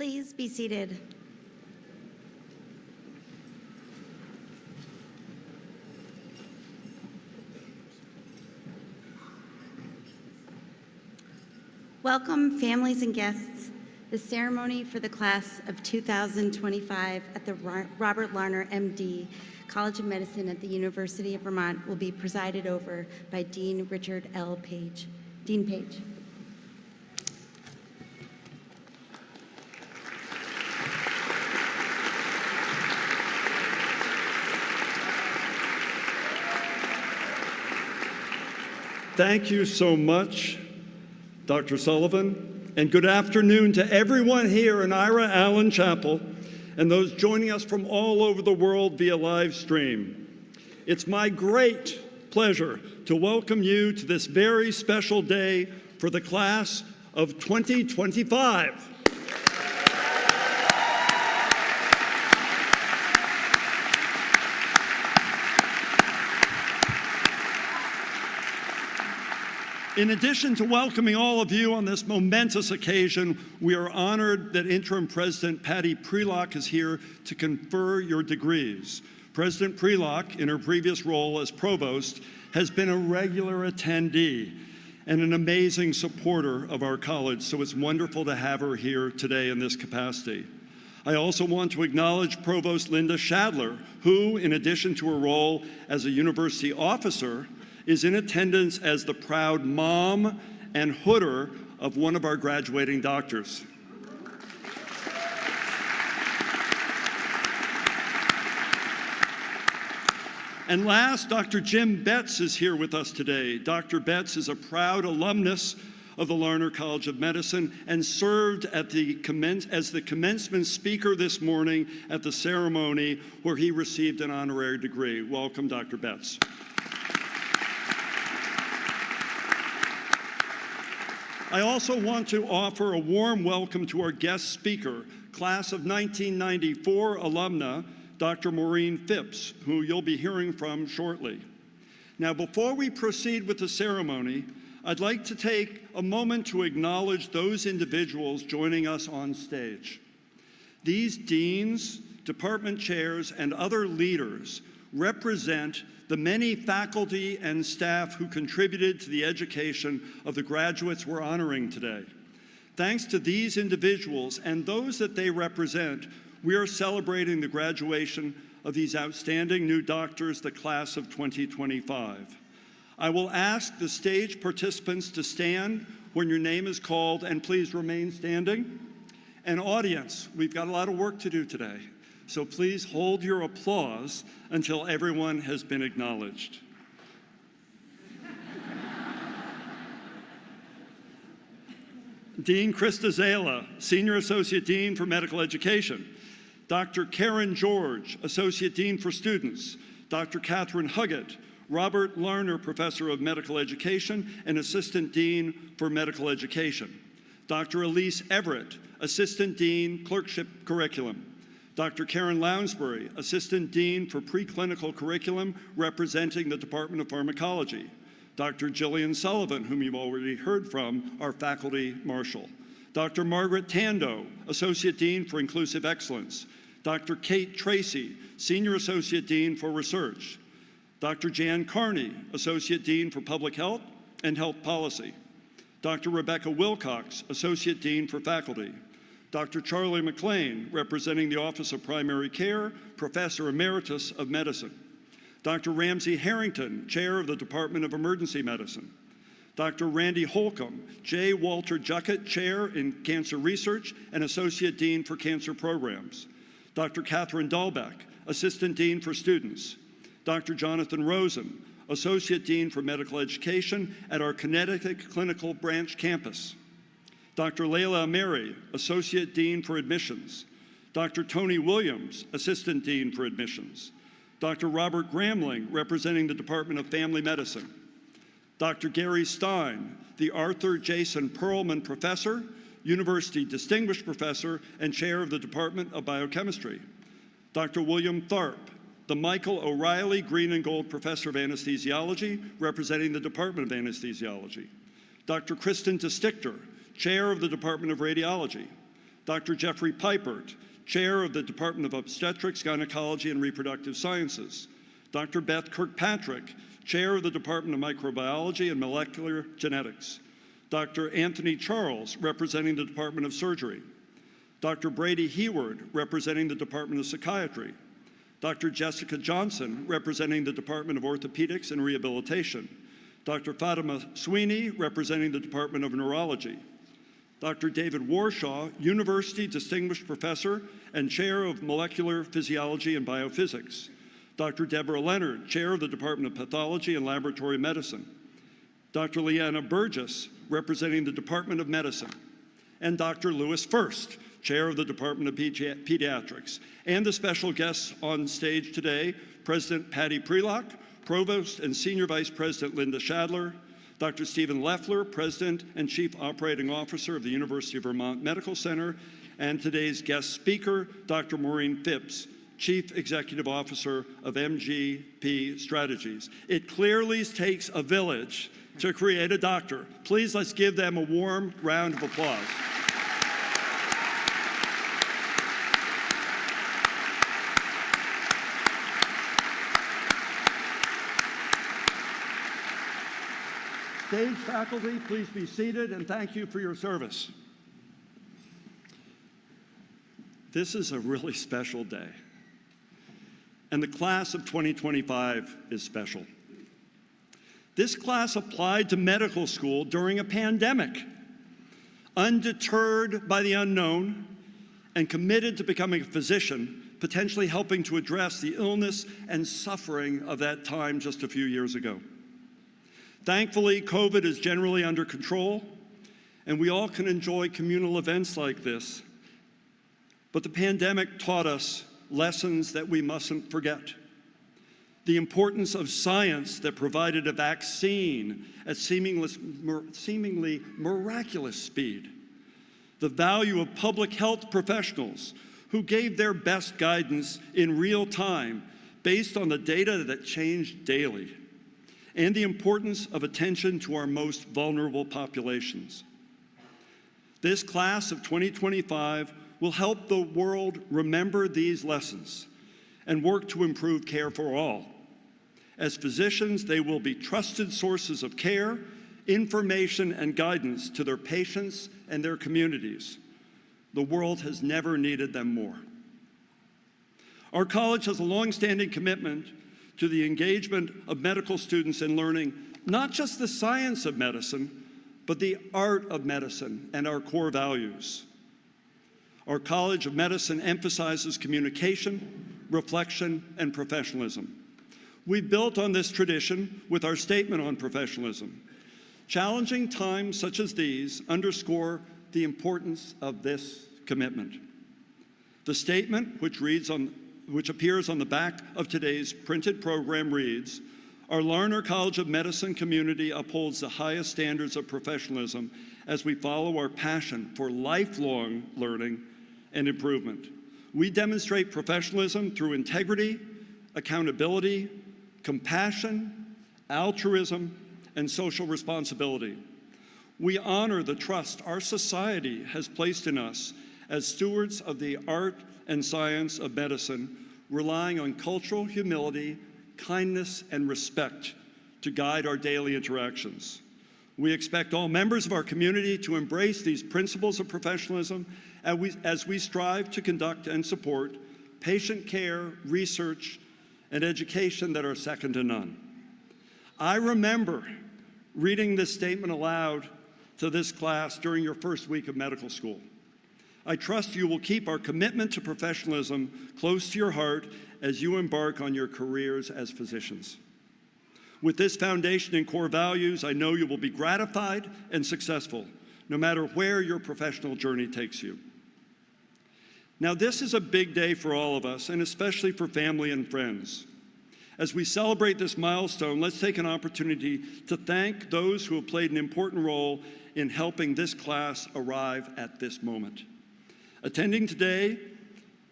Please be seated. Welcome, families and guests. The ceremony for the class of 2025 at the Robert Larner, MD, College of Medicine at the University of Vermont will be presided over by Dean Richard L. Page. Dean Page. Thank you so much, Dr. Sullivan, and good afternoon to everyone here in Ira Allen Chapel and those joining us from all over the world via live stream. It's my great pleasure to welcome you to this very special day for the class of 2025. In addition to welcoming all of you on this momentous occasion, we are honored that Interim President Patty Prelock is here to confer your degrees. President Prelock, in her previous role as provost, has been a regular attendee and an amazing supporter of our college, so it's wonderful to have her here today in this capacity. I also want to acknowledge Provost Linda Shadler, who, in addition to her role as a university officer, is in attendance as the proud mom and hooder of one of our graduating doctors. And last, Dr. Jim Betts is here with us today. Dr. Betts is a proud alumnus of the Larner College of Medicine and served as the commencement speaker this morning at the ceremony where he received an honorary degree. Welcome, Dr. Betts. I also want to offer a warm welcome to our guest speaker, class of 1994 alumna, Dr. Maureen Phipps, who you'll be hearing from shortly. Now, before we proceed with the ceremony, I'd like to take a moment to acknowledge those individuals joining us on stage. These deans, department chairs, and other leaders represent the many faculty and staff who contributed to the education of the graduates we're honoring today. Thanks to these individuals and those that they represent, we are celebrating the graduation of these outstanding new doctors, the class of 2025. I will ask the stage participants to stand when your name is called, and please remain standing. And audience, we've got a lot of work to do today, so please hold your applause until everyone has been acknowledged. Dean Krista Zala, Senior Associate Dean for Medical Education. Dr. Karen George, Associate Dean for Students. Dr. Catherine Huggett, Robert Larner Professor of Medical Education and Assistant Dean for Medical Education. Dr. Elise Everett, Assistant Dean, Clerkship Curriculum. Dr. Karen Lounsbury, Assistant Dean for Preclinical Curriculum, representing the Department of Pharmacology. Dr. Jillian Sullivan, whom you've already heard from, our faculty marshal. Dr. Margaret Tando, Associate Dean for Inclusive Excellence. Dr. Kate Tracy, Senior Associate Dean for Research. Dr. Jan Carney, Associate Dean for Public Health and Health Policy. Dr. Rebecca Wilcox, Associate Dean for Faculty. Dr. Charlie McLean, representing the Office of Primary Care, Professor Emeritus of Medicine. Dr. Ramsey Harrington, Chair of the Department of Emergency Medicine. Dr. Randy Holcomb, J. Walter Juckett, Chair in Cancer Research and Associate Dean for Cancer Programs. Dr. Catherine Dahlbeck, Assistant Dean for Students. Dr. Jonathan Rosen, Associate Dean for Medical Education at our Connecticut Clinical Branch campus. Dr. Layla Ameri, Associate Dean for Admissions. Dr. Tony Williams, Assistant Dean for Admissions. Dr. Robert Gramling, representing the Department of Family Medicine. Dr. Gary Stein, the Arthur Jason Perlman Professor, University Distinguished Professor, and Chair of the Department of Biochemistry. Dr. William Tharp, the Michael O'Reilly Green and Gold Professor of Anesthesiology, representing the Department of Anesthesiology. Dr. Kristen DeStichter, Chair of the Department of Radiology. Dr. Jeffrey Pipert, Chair of the Department of Obstetrics, Gynecology, and Reproductive Sciences. Dr. Beth Kirkpatrick, Chair of the Department of Microbiology and Molecular Genetics. Dr. Anthony Charles, representing the Department of Surgery. Dr. Brady Heward, representing the Department of Psychiatry. Dr. Jessica Johnson, representing the Department of Orthopedics and Rehabilitation. Dr. Fatima Sweeney, representing the Department of Neurology. Dr. David Warshaw, University Distinguished Professor and Chair of Molecular Physiology and Biophysics. Dr. Deborah Leonard, Chair of the Department of Pathology and Laboratory Medicine. Dr. Leanna Burgess, representing the Department of Medicine. And Dr. Louis First, Chair of the Department of Pediatrics. And the special guests on stage today, President Patty Prelock, Provost and Senior Vice President Linda Shadler, Dr. Stephen Leffler, President and Chief Operating Officer of the University of Vermont Medical Center, and today's guest speaker, Dr. Maureen Phipps, Chief Executive Officer of MGP Strategies. It clearly takes a village to create a doctor. Please, let's give them a warm round of applause. Stage faculty, please be seated, and thank you for your service. This is a really special day, and the class of 2025 is special. This class applied to medical school during a pandemic, undeterred by the unknown, and committed to becoming a physician, potentially helping to address the illness and suffering of that time just a few years ago. Thankfully, COVID is generally under control, and we all can enjoy communal events like this. But the pandemic taught us lessons that we mustn't forget. The importance of science that provided a vaccine at seemingly miraculous speed. The value of public health professionals who gave their best guidance in real time based on the data that changed daily. And the importance of attention to our most vulnerable populations. This class of 2025 will help the world remember these lessons and work to improve care for all. As physicians, they will be trusted sources of care, information, and guidance to their patients and their communities. The world has never needed them more. Our college has a long-standing commitment to the engagement of medical students in learning not just the science of medicine, but the art of medicine and our core values. Our College of Medicine emphasizes communication, reflection, and professionalism. We've built on this tradition with our statement on professionalism. Challenging times such as these underscore the importance of this commitment. The statement, which appears on the back of today's printed program, reads, "Our Larner College of Medicine community upholds the highest standards of professionalism as we follow our passion for lifelong learning and improvement. We demonstrate professionalism through integrity, accountability, compassion, altruism, and social responsibility. We honor the trust our society has placed in us as stewards of the art and science of medicine, relying on cultural humility, kindness, and respect to guide our daily interactions. We expect all members of our community to embrace these principles of professionalism as we strive to conduct and support patient care, research, and education that are second to none." I remember reading this statement aloud to this class during your first week of medical school. I trust you will keep our commitment to professionalism close to your heart as you embark on your careers as physicians. With this foundation and core values, I know you will be gratified and successful, no matter where your professional journey takes you. Now, this is a big day for all of us, and especially for family and friends. As we celebrate this milestone, let's take an opportunity to thank those who have played an important role in helping this class arrive at this moment. Attending today,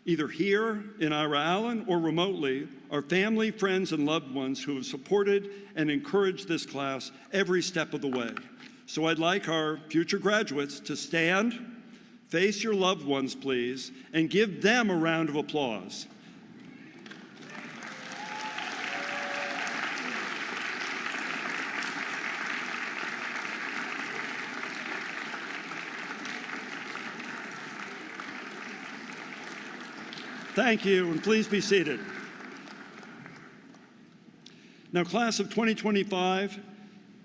either here in Ira Allen or remotely, are family, friends, and loved ones who have supported and encouraged this class every step of the way. So I'd like our future graduates to stand, Face your loved ones, please, and give them a round of applause. Thank you, and please be seated. Now, class of 2025,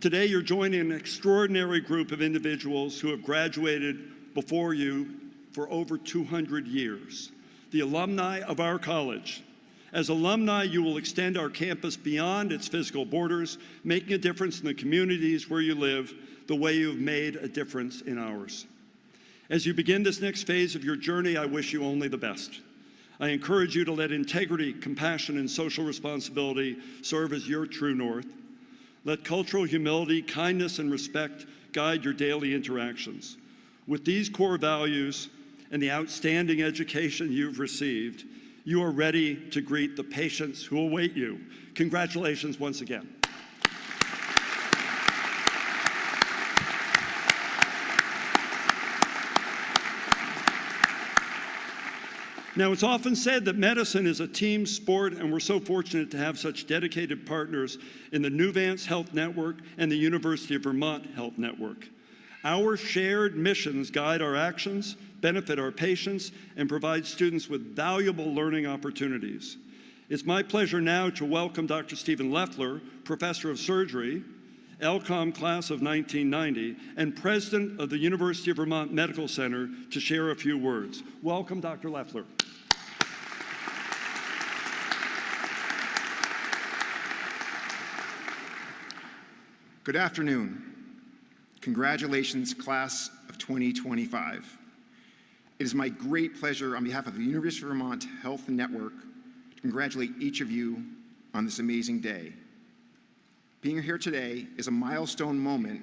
today you're joining an extraordinary group of individuals who have graduated before you for over 200 years, the alumni of our college. As alumni, you will extend our campus beyond its physical borders, making a difference in the communities where you live, the way you have made a difference in ours. As you begin this next phase of your journey, I wish you only the best. I encourage you to let integrity, compassion, and social responsibility serve as your true north. Let cultural humility, kindness, and respect guide your daily interactions. With these core values and the outstanding education you've received, you are ready to greet the patients who await you. Congratulations once again. Now, it's often said that medicine is a team sport, and we're so fortunate to have such dedicated partners in the Nuvance Health Network and the University of Vermont Health Network. Our shared missions guide our actions, benefit our patients, and provide students with valuable learning opportunities. It's my pleasure now to welcome Dr. Stephen Loeffler, Professor of Surgery, LCOM class of 1990, and President of the University of Vermont Medical Center, to share a few words. Welcome, Dr. Loeffler. Good afternoon. Congratulations, class of 2025. It is my great pleasure on behalf of the University of Vermont Health Network to congratulate each of you on this amazing day. Being here today is a milestone moment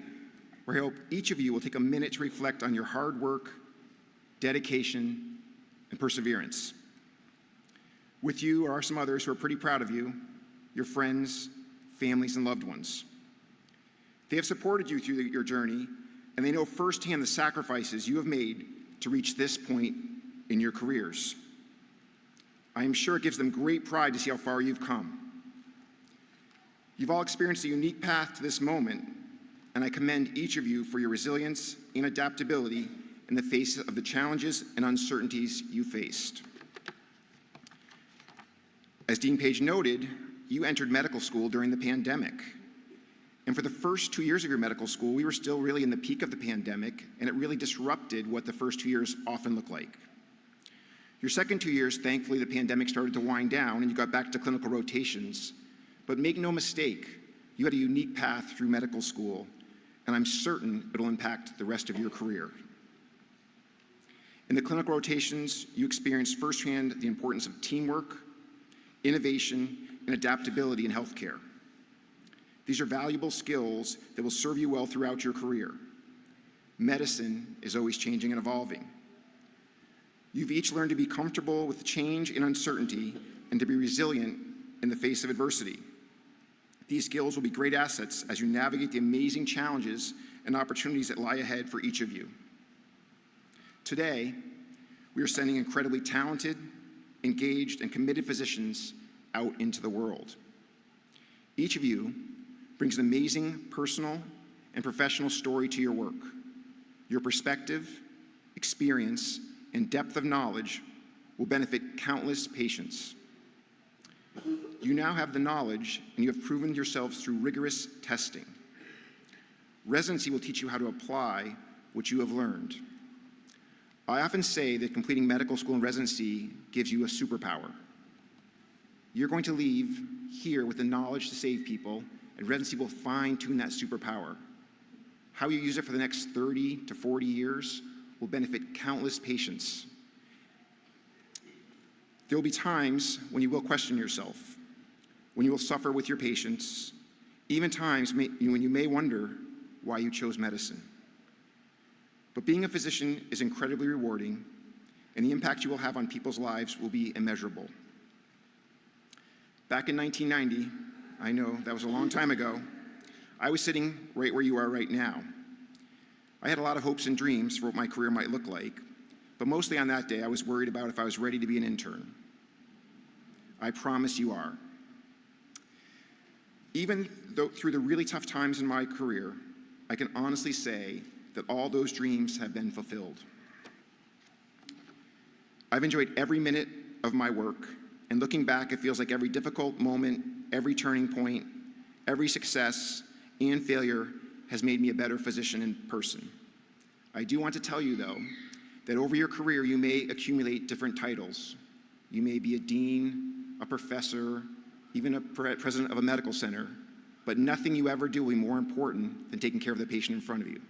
where I hope each of you will take a minute to reflect on your hard work, dedication, and perseverance. With you are some others who are pretty proud of you, your friends, families, and loved ones. They have supported you through your journey, and they know firsthand the sacrifices you have made to reach this point in your careers. I am sure it gives them great pride to see how far you've come. You've all experienced a unique path to this moment, and I commend each of you for your resilience and adaptability in the face of the challenges and uncertainties you faced. As Dean Page noted, you entered medical school during the pandemic. And for the first 2 years of your medical school, we were still really in the peak of the pandemic, and it really disrupted what the first 2 years often look like. Your second 2 years, thankfully, the pandemic started to wind down and you got back to clinical rotations. But make no mistake, you had a unique path through medical school, and I'm certain it'll impact the rest of your career. In the clinical rotations, you experienced firsthand the importance of teamwork, innovation, and adaptability in healthcare. These are valuable skills that will serve you well throughout your career. Medicine is always changing and evolving. You've each learned to be comfortable with change and uncertainty and to be resilient in the face of adversity. These skills will be great assets as you navigate the amazing challenges and opportunities that lie ahead for each of you. Today, we are sending incredibly talented, engaged, and committed physicians out into the world. Each of you brings an amazing personal and professional story to your work. Your perspective, experience, and depth of knowledge will benefit countless patients. You now have the knowledge, and you have proven yourselves through rigorous testing. Residency will teach you how to apply what you have learned. I often say that completing medical school and residency gives you a superpower. You're going to leave here with the knowledge to save people, and residency will fine-tune that superpower. How you use it for the next 30 to 40 years will benefit countless patients. There will be times when you will question yourself, when you will suffer with your patients, even times when you may wonder why you chose medicine. But being a physician is incredibly rewarding, and the impact you will have on people's lives will be immeasurable. Back in 1990, I know that was a long time ago, I was sitting right where you are right now. I had a lot of hopes and dreams for what my career might look like, but mostly on that day, I was worried about if I was ready to be an intern. I promise you are. Even though through the really tough times in my career, I can honestly say that all those dreams have been fulfilled. I've enjoyed every minute of my work, and looking back, it feels like every difficult moment, every turning point, every success and failure has made me a better physician in person. I do want to tell you, though, that over your career, you may accumulate different titles. You may be a dean, a professor, even a president of a medical center, but nothing you ever do will be more important than taking care of the patient in front of you.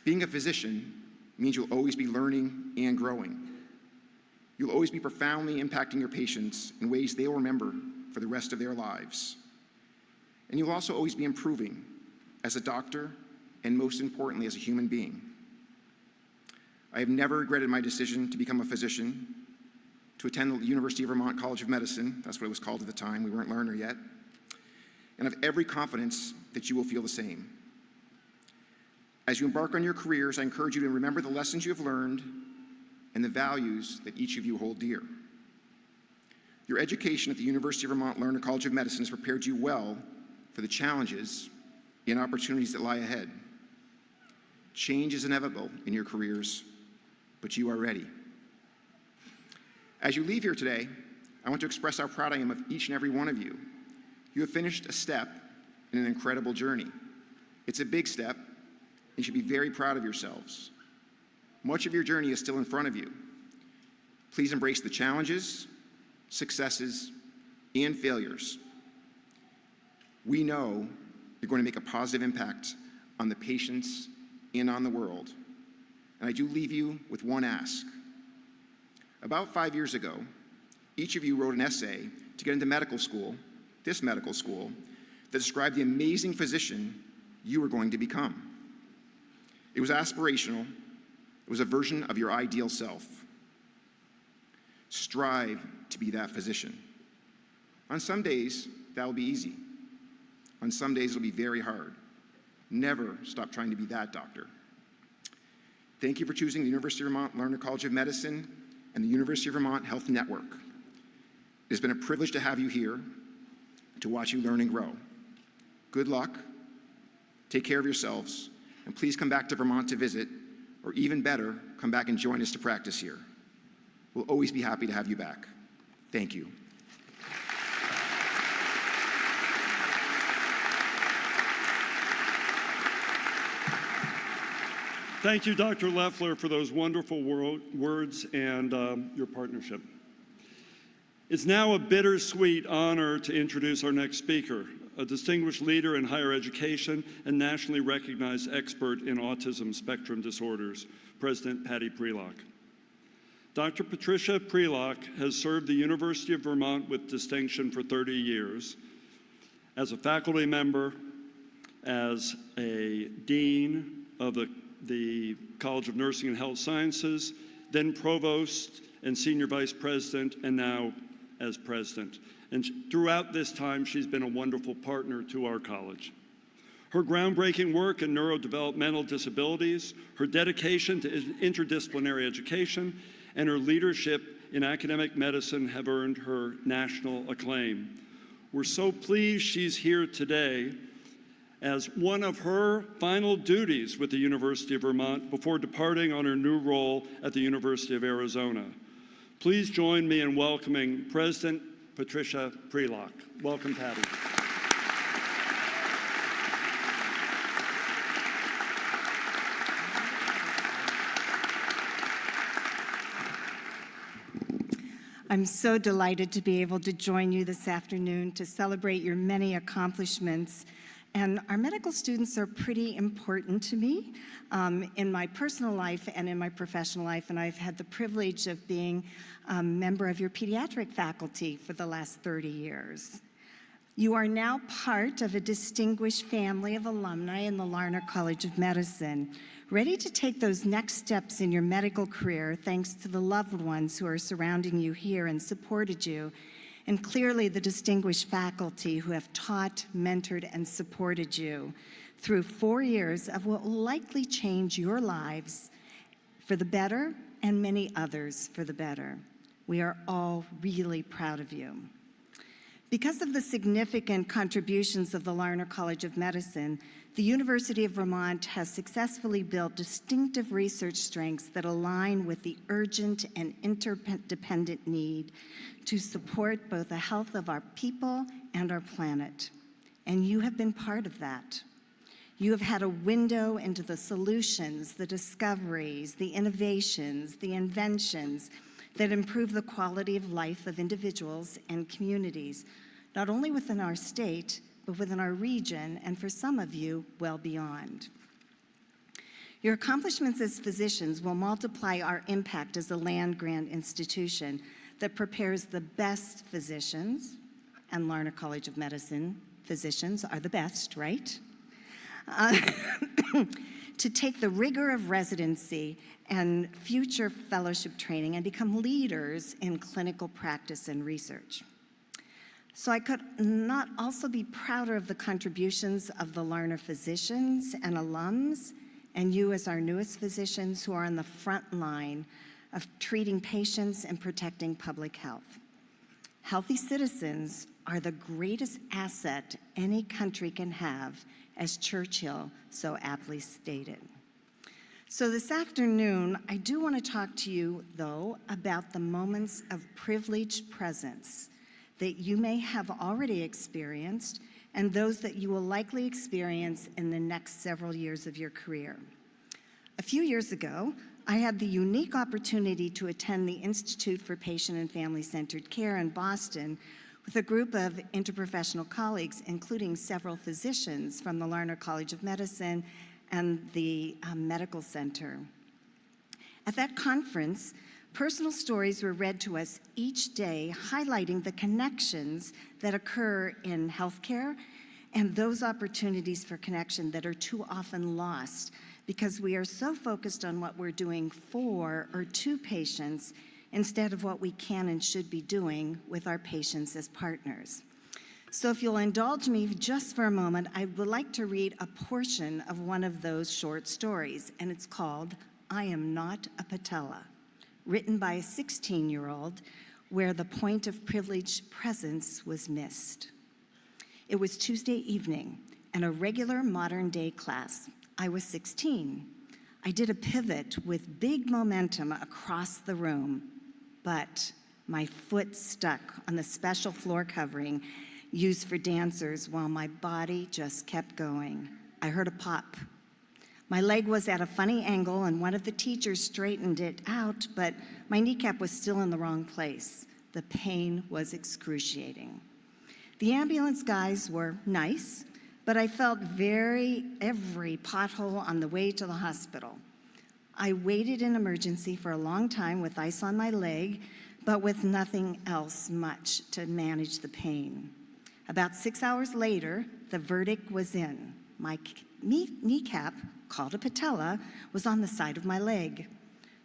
Being a physician means you'll always be learning and growing. You'll always be profoundly impacting your patients in ways they will remember for the rest of their lives. And you'll also always be improving as a doctor and, most importantly, as a human being. I have never regretted my decision to become a physician, to attend the University of Vermont College of Medicine. That's what it was called at the time. We weren't Larner yet. And I have every confidence that you will feel the same. As you embark on your careers, I encourage you to remember the lessons you have learned and the values that each of you hold dear. Your education at the University of Vermont Larner College of Medicine has prepared you well for the challenges and opportunities that lie ahead. Change is inevitable in your careers, but you are ready. As you leave here today, I want to express how proud I am of each and every one of you. You have finished a step in an incredible journey. It's a big step, and you should be very proud of yourselves. Much of your journey is still in front of you. Please embrace the challenges, successes, and failures. We know you're going to make a positive impact on the patients and on the world. And I do leave you with one ask. About 5 years ago, each of you wrote an essay to get into medical school, this medical school, that described the amazing physician you were going to become. It was aspirational. It was a version of your ideal self. Strive to be that physician. On some days, that will be easy. On some days, it'll be very hard. Never stop trying to be that doctor. Thank you for choosing the University of Vermont Larner College of Medicine and the University of Vermont Health Network. It has been a privilege to have you here, to watch you learn and grow. Good luck, take care of yourselves, and please come back to Vermont to visit, or even better, come back and join us to practice here. We'll always be happy to have you back. Thank you. Thank you, Dr. Loeffler, for those wonderful words and your partnership. It's now a bittersweet honor to introduce our next speaker, a distinguished leader in higher education and nationally recognized expert in autism spectrum disorders, President Patty Prelock. Dr. Patricia Prelock has served the University of Vermont with distinction for 30 years as a faculty member, as a dean of the College of Nursing and Health Sciences, then provost and senior vice president, and now as president. And throughout this time, she's been a wonderful partner to our college. Her groundbreaking work in neurodevelopmental disabilities, her dedication to interdisciplinary education, and her leadership in academic medicine have earned her national acclaim. We're so pleased she's here today as one of her final duties with the University of Vermont before departing on her new role at the University of Arizona. Please join me in welcoming President Patricia Prelock. Welcome, Patty. I'm so delighted to be able to join you this afternoon to celebrate your many accomplishments. And our medical students are pretty important to me in my personal life and in my professional life, and I've had the privilege of being a member of your pediatric faculty for the last 30 years. You are now part of a distinguished family of alumni in the Larner College of Medicine, ready to take those next steps in your medical career thanks to the loved ones who are surrounding you here and supported you, and clearly the distinguished faculty who have taught, mentored, and supported you through 4 years of what will likely change your lives for the better and many others for the better. We are all really proud of you. Because of the significant contributions of the Larner College of Medicine, the University of Vermont has successfully built distinctive research strengths that align with the urgent and interdependent need to support both the health of our people and our planet. And you have been part of that. You have had a window into the solutions, the discoveries, the innovations, the inventions that improve the quality of life of individuals and communities, not only within our state, but within our region, and for some of you, well beyond. Your accomplishments as physicians will multiply our impact as a land-grant institution that prepares the best physicians, and Larner College of Medicine physicians are the best, right? To take the rigor of residency and future fellowship training and become leaders in clinical practice and research. So I could not also be prouder of the contributions of the Larner physicians and alums, and you as our newest physicians who are on the front line of treating patients and protecting public health. Healthy citizens are the greatest asset any country can have, as Churchill so aptly stated. So this afternoon, I do want to talk to you, though, about the moments of privileged presence that you may have already experienced and those that you will likely experience in the next several years of your career. A few years ago, I had the unique opportunity to attend the Institute for Patient and Family-Centered Care in Boston with a group of interprofessional colleagues, including several physicians from the Larner College of Medicine and the Medical Center. At that conference, personal stories were read to us each day, highlighting the connections that occur in healthcare and those opportunities for connection that are too often lost because we are so focused on what we're doing for or to patients instead of what we can and should be doing with our patients as partners. So if you'll indulge me just for a moment, I would like to read a portion of one of those short stories, and it's called I Am Not a Patella, written by a 16-year-old where the point of privileged presence was missed. It was Tuesday evening and a regular modern-day class. I was 16. I did a pivot with big momentum across the room, but my foot stuck on the special floor covering used for dancers while my body just kept going. I heard a pop. My leg was at a funny angle and one of the teachers straightened it out, but my kneecap was still in the wrong place. The pain was excruciating. The ambulance guys were nice, but I felt every pothole on the way to the hospital. I waited in emergency for a long time with ice on my leg, but with nothing else much to manage the pain. About 6 hours later, the verdict was in. My kneecap, called a patella, was on the side of my leg.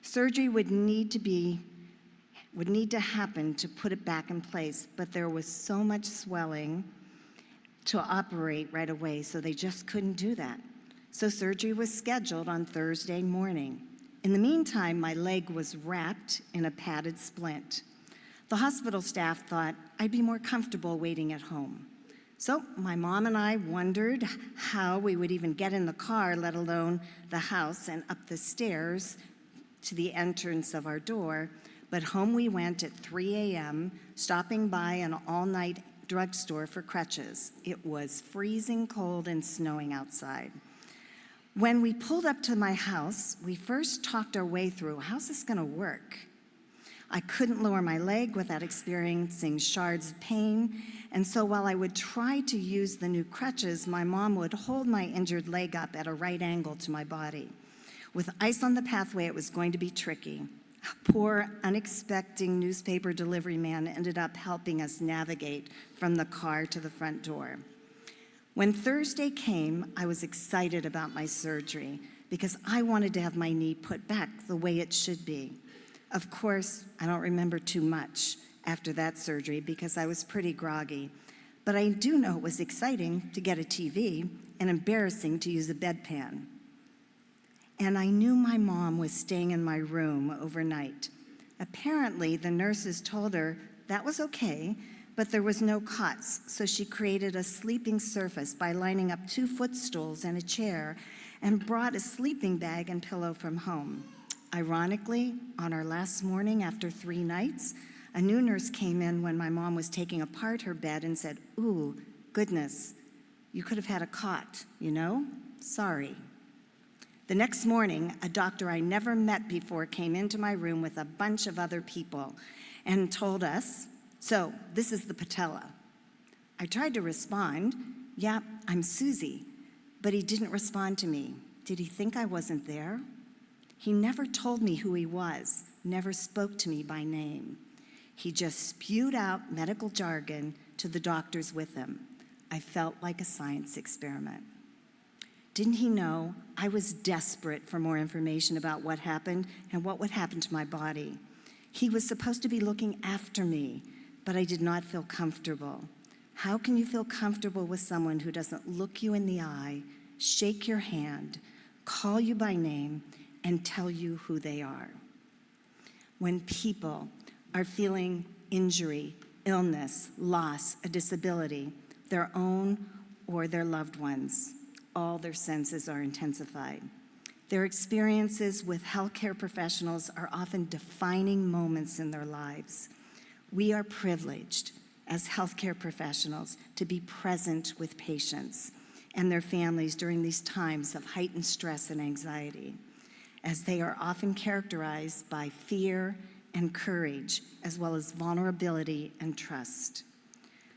Surgery would need to happen to put it back in place, but there was so much swelling to operate right away, so they just couldn't do that. So surgery was scheduled on Thursday morning. In the meantime, my leg was wrapped in a padded splint. The hospital staff thought I'd be more comfortable waiting at home. So my mom and I wondered how we would even get in the car, let alone the house and up the stairs to the entrance of our door. But home we went at 3 a.m., stopping by an all-night drugstore for crutches. It was freezing cold and snowing outside. When we pulled up to my house, we first talked our way through, how's this gonna work? I couldn't lower my leg without experiencing shards of pain, and so while I would try to use the new crutches, my mom would hold my injured leg up at a right angle to my body. With ice on the pathway, it was going to be tricky. A poor, unexpected newspaper delivery man ended up helping us navigate from the car to the front door. When Thursday came, I was excited about my surgery because I wanted to have my knee put back the way it should be. Of course, I don't remember too much after that surgery because I was pretty groggy, but I do know it was exciting to get a TV and embarrassing to use a bedpan. and I knew my mom was staying in my room overnight. Apparently, the nurses told her that was okay, but there was no cots, so she created a sleeping surface by lining up 2 footstools and a chair and brought a sleeping bag and pillow from home. Ironically, on our last morning after 3 nights, a new nurse came in when my mom was taking apart her bed and said, "Ooh, goodness, you could have had a cot, you know? Sorry." The next morning, a doctor I never met before came into my room with a bunch of other people and told us, "So, this is the patella." I tried to respond, "Yeah, I'm Susie," but he didn't respond to me. Did he think I wasn't there? He never told me who he was, never spoke to me by name. He just spewed out medical jargon to the doctors with him. I felt like a science experiment. Didn't he know I was desperate for more information about what happened and what would happen to my body? He was supposed to be looking after me, but I did not feel comfortable. How can you feel comfortable with someone who doesn't look you in the eye, shake your hand, call you by name, and tell you who they are? When people are feeling injury, illness, loss, a disability, their own or their loved ones, all their senses are intensified. Their experiences with healthcare professionals are often defining moments in their lives. We are privileged as healthcare professionals to be present with patients and their families during these times of heightened stress and anxiety, as they are often characterized by fear and courage, as well as vulnerability and trust.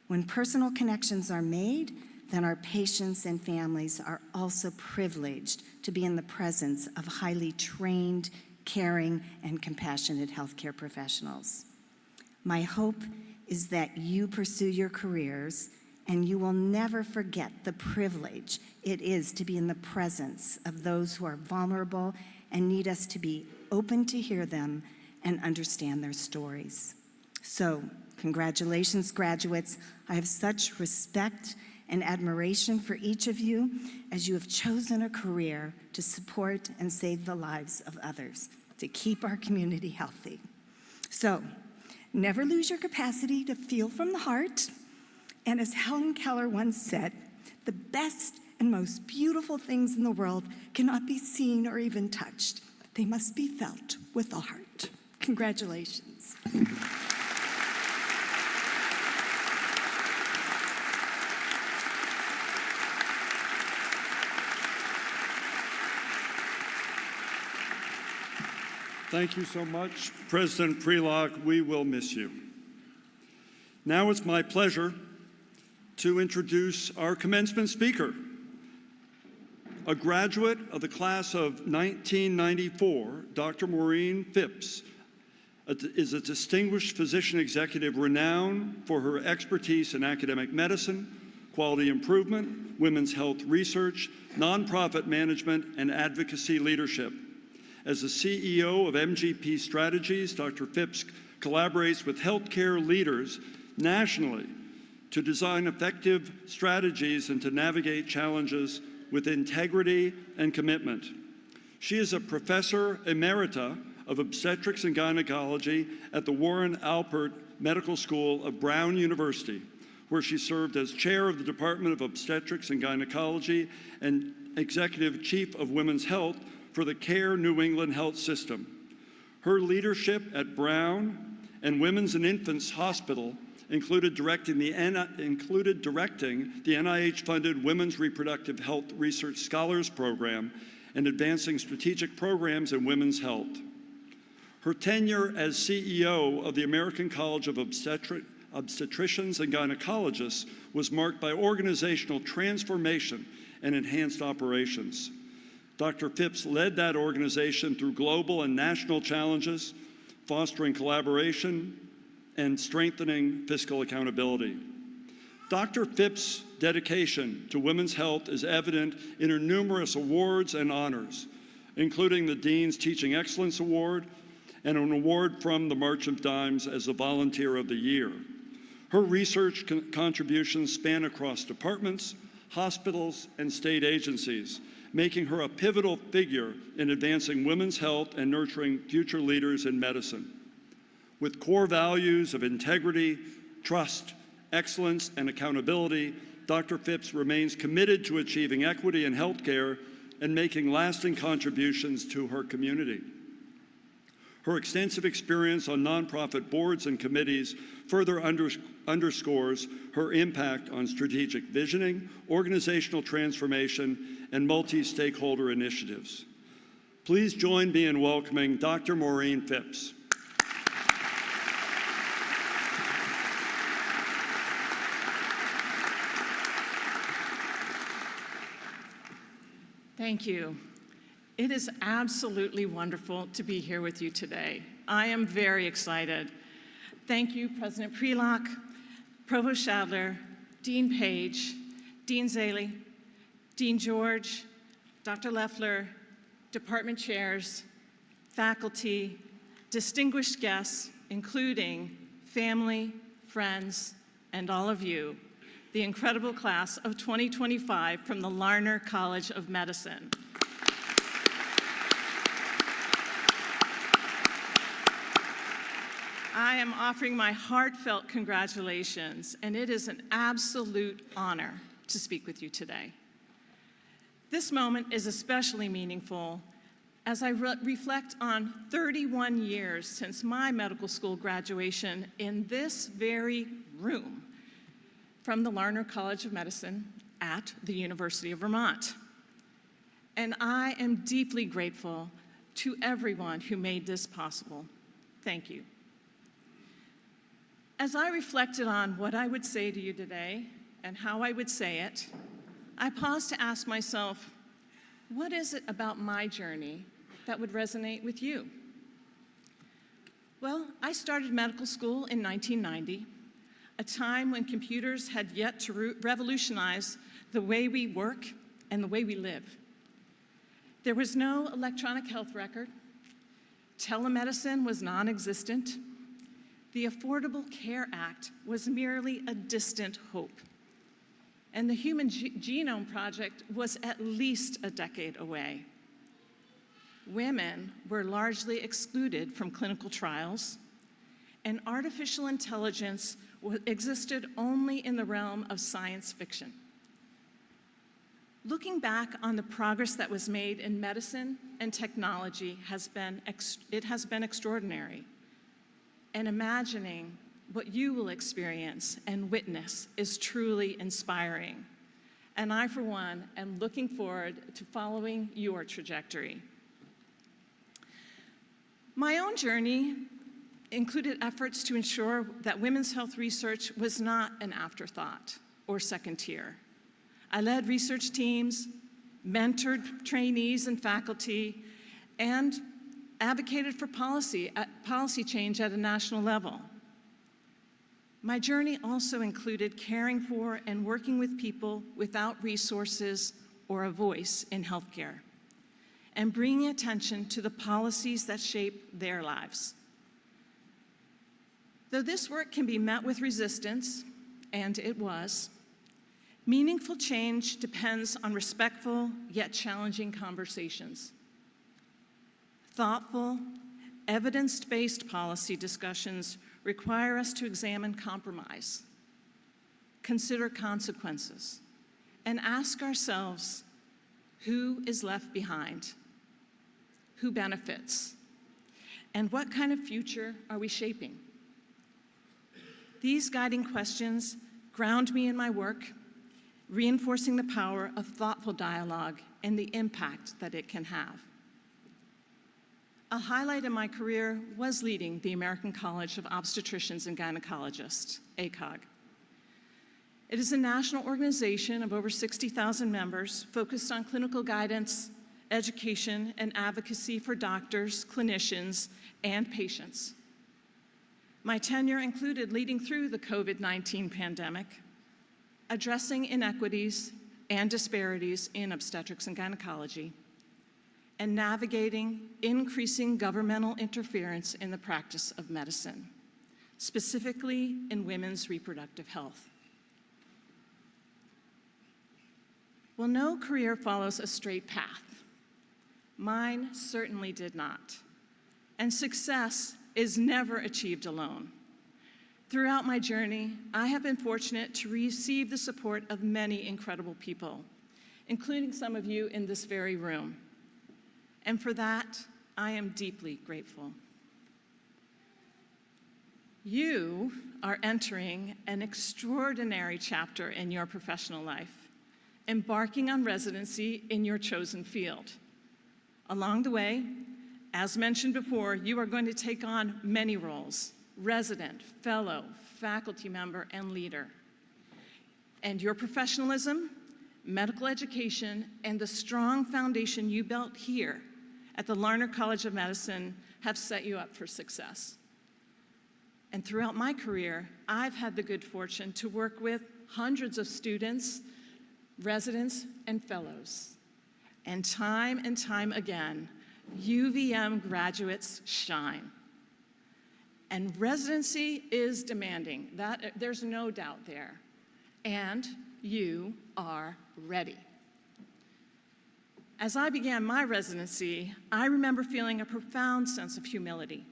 When personal connections are made, then our patients and families are also privileged to be in the presence of highly trained, caring, and compassionate healthcare professionals. My hope is that you pursue your careers and you will never forget the privilege it is to be in the presence of those who are vulnerable and need us to be open to hear them and understand their stories. So, congratulations, graduates. I have such respect and admiration for each of you as you have chosen a career to support and save the lives of others, to keep our community healthy. So, never lose your capacity to feel from the heart. And as Helen Keller once said, the best and most beautiful things in the world cannot be seen or even touched. They must be felt with the heart. Congratulations. Thank you so much, President Prelock. We will miss you. Now it's my pleasure to introduce our commencement speaker. A graduate of the class of 1994, Dr. Maureen Phipps is a distinguished physician executive renowned for her expertise in academic medicine, quality improvement, women's health research, nonprofit management, and advocacy leadership. As the CEO of MGP Strategies, Dr. Phipps collaborates with healthcare leaders nationally to design effective strategies and to navigate challenges with integrity and commitment. She is a professor emerita of obstetrics and gynecology at the Warren Alpert Medical School of Brown University, where she served as chair of the Department of Obstetrics and Gynecology and executive chief of women's health for the CARE New England Health System. Her leadership at Brown and Women's and Infants Hospital included directing the NIH-funded Women's Reproductive Health Research Scholars Program and advancing strategic programs in women's health. Her tenure as CEO of the American College of Obstetricians and Gynecologists was marked by organizational transformation and enhanced operations. Dr. Phipps led that organization through global and national challenges, fostering collaboration and strengthening fiscal accountability. Dr. Phipps' dedication to women's health is evident in her numerous awards and honors, including the Dean's Teaching Excellence Award and an award from the March of Dimes as the Volunteer of the Year. Her research contributions span across departments, hospitals, and state agencies, making her a pivotal figure in advancing women's health and nurturing future leaders in medicine. With core values of integrity, trust, excellence, and accountability, Dr. Phipps remains committed to achieving equity in healthcare and making lasting contributions to her community. Her extensive experience on nonprofit boards and committees further underscores her impact on strategic visioning, organizational transformation, and multi-stakeholder initiatives. Please join me in welcoming Dr. Maureen Phipps. Thank you. It is absolutely wonderful to be here with you today. I am very excited. Thank you, President Prelock, Provost Shadler, Dean Page, Dean Zaley, Dean George, Dr. Leffler, department chairs, faculty, distinguished guests, including family, friends, and all of you, the incredible class of 2025 from the Larner College of Medicine. I am offering my heartfelt congratulations, and it is an absolute honor to speak with you today. This moment is especially meaningful as I reflect on 31 years since my medical school graduation in this very room from the Larner College of Medicine at the University of Vermont. And I am deeply grateful to everyone who made this possible. Thank you. As I reflected on what I would say to you today and how I would say it, I paused to ask myself, what is it about my journey that would resonate with you? Well, I started medical school in 1990, a time when computers had yet to revolutionize the way we work and the way we live. There was no electronic health record. Telemedicine was non-existent. The Affordable Care Act was merely a distant hope. And the Human Genome Project was at least a decade away. Women were largely excluded from clinical trials, and artificial intelligence existed only in the realm of science fiction. Looking back on the progress that was made in medicine and technology has been extraordinary. And imagining what you will experience and witness is truly inspiring. And I, for one, am looking forward to following your trajectory. My own journey included efforts to ensure that women's health research was not an afterthought or second tier. I led research teams, mentored trainees and faculty, and advocated for policy change at a national level. My journey also included caring for and working with people without resources or a voice in healthcare, and bringing attention to the policies that shape their lives. Though this work can be met with resistance, and it was, meaningful change depends on respectful yet challenging conversations. Thoughtful, evidence-based policy discussions require us to examine compromise, consider consequences, and ask ourselves, who is left behind? Who benefits? And what kind of future are we shaping? These guiding questions ground me in my work, reinforcing the power of thoughtful dialogue and the impact that it can have. A highlight in my career was leading the American College of Obstetricians and Gynecologists, ACOG. It is a national organization of over 60,000 members focused on clinical guidance, education, and advocacy for doctors, clinicians, and patients. My tenure included leading through the COVID-19 pandemic, addressing inequities and disparities in obstetrics and gynecology, and navigating increasing governmental interference in the practice of medicine, specifically in women's reproductive health. Well, no career follows a straight path. Mine certainly did not. And success is never achieved alone. Throughout my journey, I have been fortunate to receive the support of many incredible people, including some of you in this very room. And for that, I am deeply grateful. You are entering an extraordinary chapter in your professional life, embarking on residency in your chosen field. Along the way, as mentioned before, you are going to take on many roles: resident, fellow, faculty member, and leader. And your professionalism, medical education, and the strong foundation you built here at the Larner College of Medicine have set you up for success. And throughout my career, I've had the good fortune to work with hundreds of students, residents, and fellows. And time again, UVM graduates shine. And residency is demanding. There's no doubt there. And you are ready. As I began my residency, I remember feeling a profound sense of humility.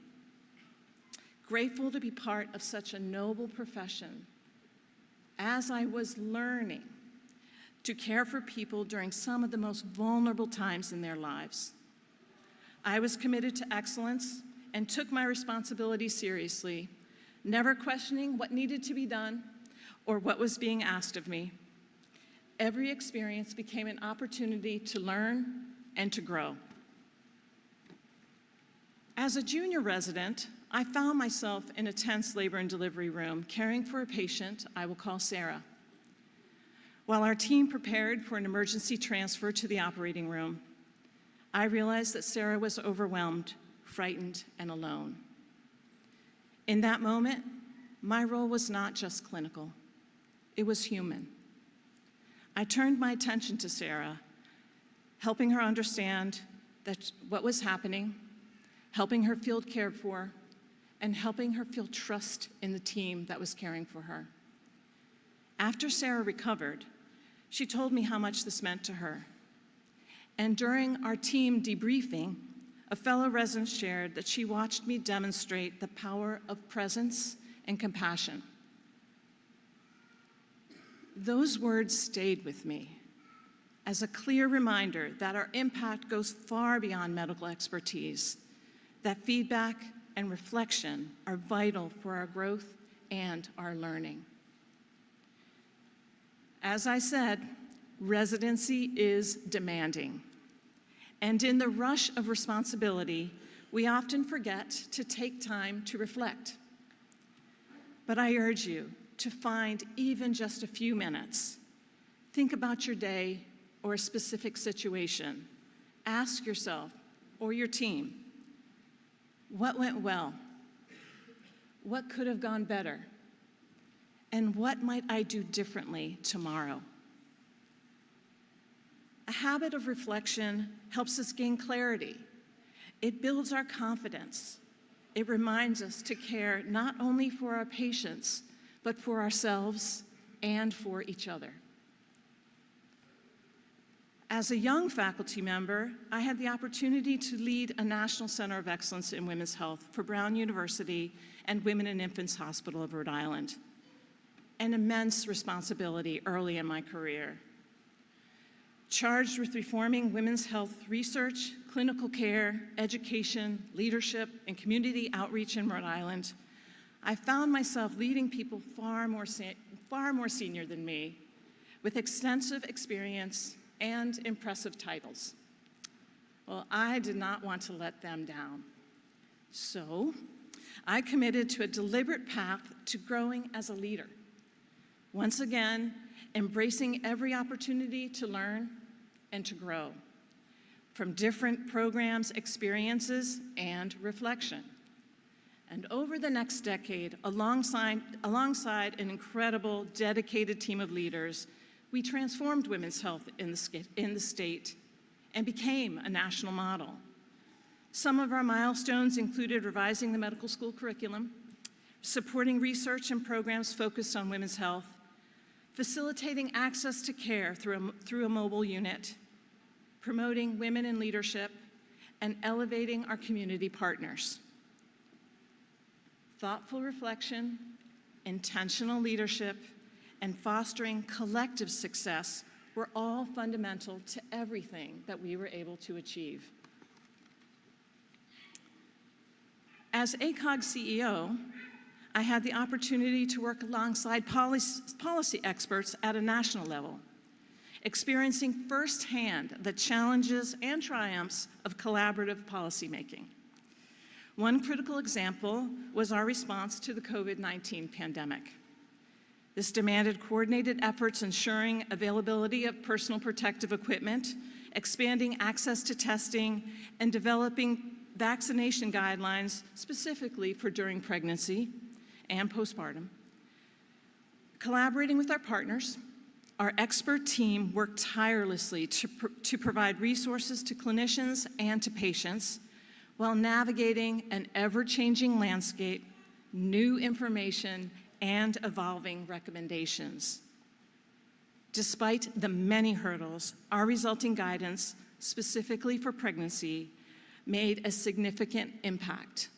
Grateful to be part of such a noble profession, as I was learning to care for people during some of the most vulnerable times in their lives. I was committed to excellence and took my responsibility seriously, never questioning what needed to be done or what was being asked of me. Every experience became an opportunity to learn and to grow. As a junior resident, I found myself in a tense labor and delivery room caring for a patient I will call Sarah. While our team prepared for an emergency transfer to the operating room, I realized that Sarah was overwhelmed, frightened, and alone. In that moment, my role was not just clinical, it was human. I turned my attention to Sarah, helping her understand what was happening, helping her feel cared for, and helping her feel trust in the team that was caring for her. After Sarah recovered, she told me how much this meant to her. And during our team debriefing, a fellow resident shared that she watched me demonstrate the power of presence and compassion. Those words stayed with me as a clear reminder that our impact goes far beyond medical expertise, that feedback and reflection are vital for our growth and our learning. As I said, residency is demanding. And in the rush of responsibility, we often forget to take time to reflect. But I urge you to find even just a few minutes. Think about your day or a specific situation. Ask yourself or your team, what went well? What could have gone better? And what might I do differently tomorrow? A habit of reflection helps us gain clarity. It builds our confidence. It reminds us to care not only for our patients, but for ourselves and for each other. As a young faculty member, I had the opportunity to lead a National Center of Excellence in Women's Health for Brown University and Women and Infants Hospital of Rhode Island. An immense responsibility early in my career. Charged with reforming women's health research, clinical care, education, leadership, and community outreach in Rhode Island, I found myself leading people far more senior than me, with extensive experience and impressive titles. Well, I did not want to let them down. So I committed to a deliberate path to growing as a leader. Once again, embracing every opportunity to learn and to grow from different programs, experiences, and reflection. And over the next decade, alongside an incredible, dedicated team of leaders, we transformed women's health in the state and became a national model. Some of our milestones included revising the medical school curriculum, supporting research and programs focused on women's health, facilitating access to care through a mobile unit, promoting women in leadership, and elevating our community partners. Thoughtful reflection, intentional leadership, and fostering collective success were all fundamental to everything that we were able to achieve. As ACOG CEO, I had the opportunity to work alongside policy experts at a national level, experiencing firsthand the challenges and triumphs of collaborative policymaking. One critical example was our response to the COVID-19 pandemic. This demanded coordinated efforts ensuring availability of personal protective equipment, expanding access to testing, and developing vaccination guidelines specifically for during pregnancy and postpartum. Collaborating with our partners, our expert team worked tirelessly to provide resources to clinicians and to patients while navigating an ever-changing landscape, new information, and evolving recommendations. Despite the many hurdles, our resulting guidance, specifically for pregnancy, made a significant impact.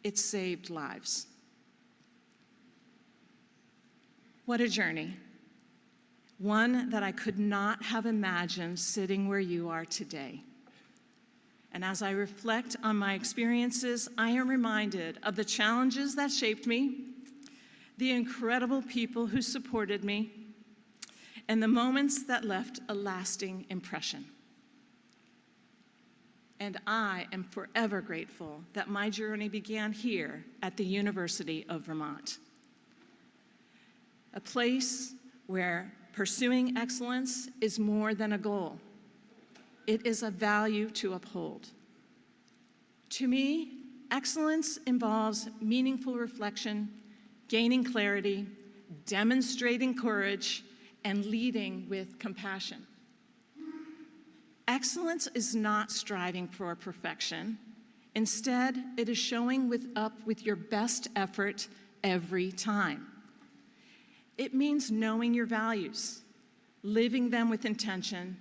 It saved lives. What a journey. One that I could not have imagined sitting where you are today. And as I reflect on my experiences, I am reminded of the challenges that shaped me, the incredible people who supported me, and the moments that left a lasting impression. And I am forever grateful that my journey began here at the University of Vermont, a place where pursuing excellence is more than a goal. It is a value to uphold. To me, excellence involves meaningful reflection, gaining clarity, demonstrating courage, and leading with compassion. Excellence is not striving for perfection. Instead, it is showing up with your best effort every time. It means knowing your values, living them with intention,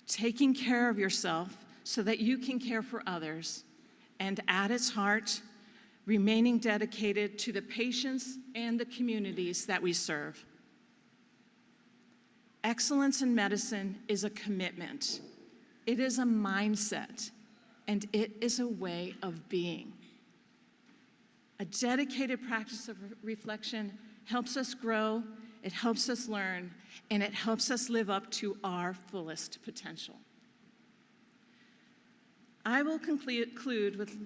taking care of yourself so that you can care for others, and at its heart, remaining dedicated to the patients and the communities that we serve. Excellence in medicine is a commitment. It is a mindset, and it is a way of being. A dedicated practice of reflection helps us grow, it helps us learn, and it helps us live up to our fullest potential. I will conclude with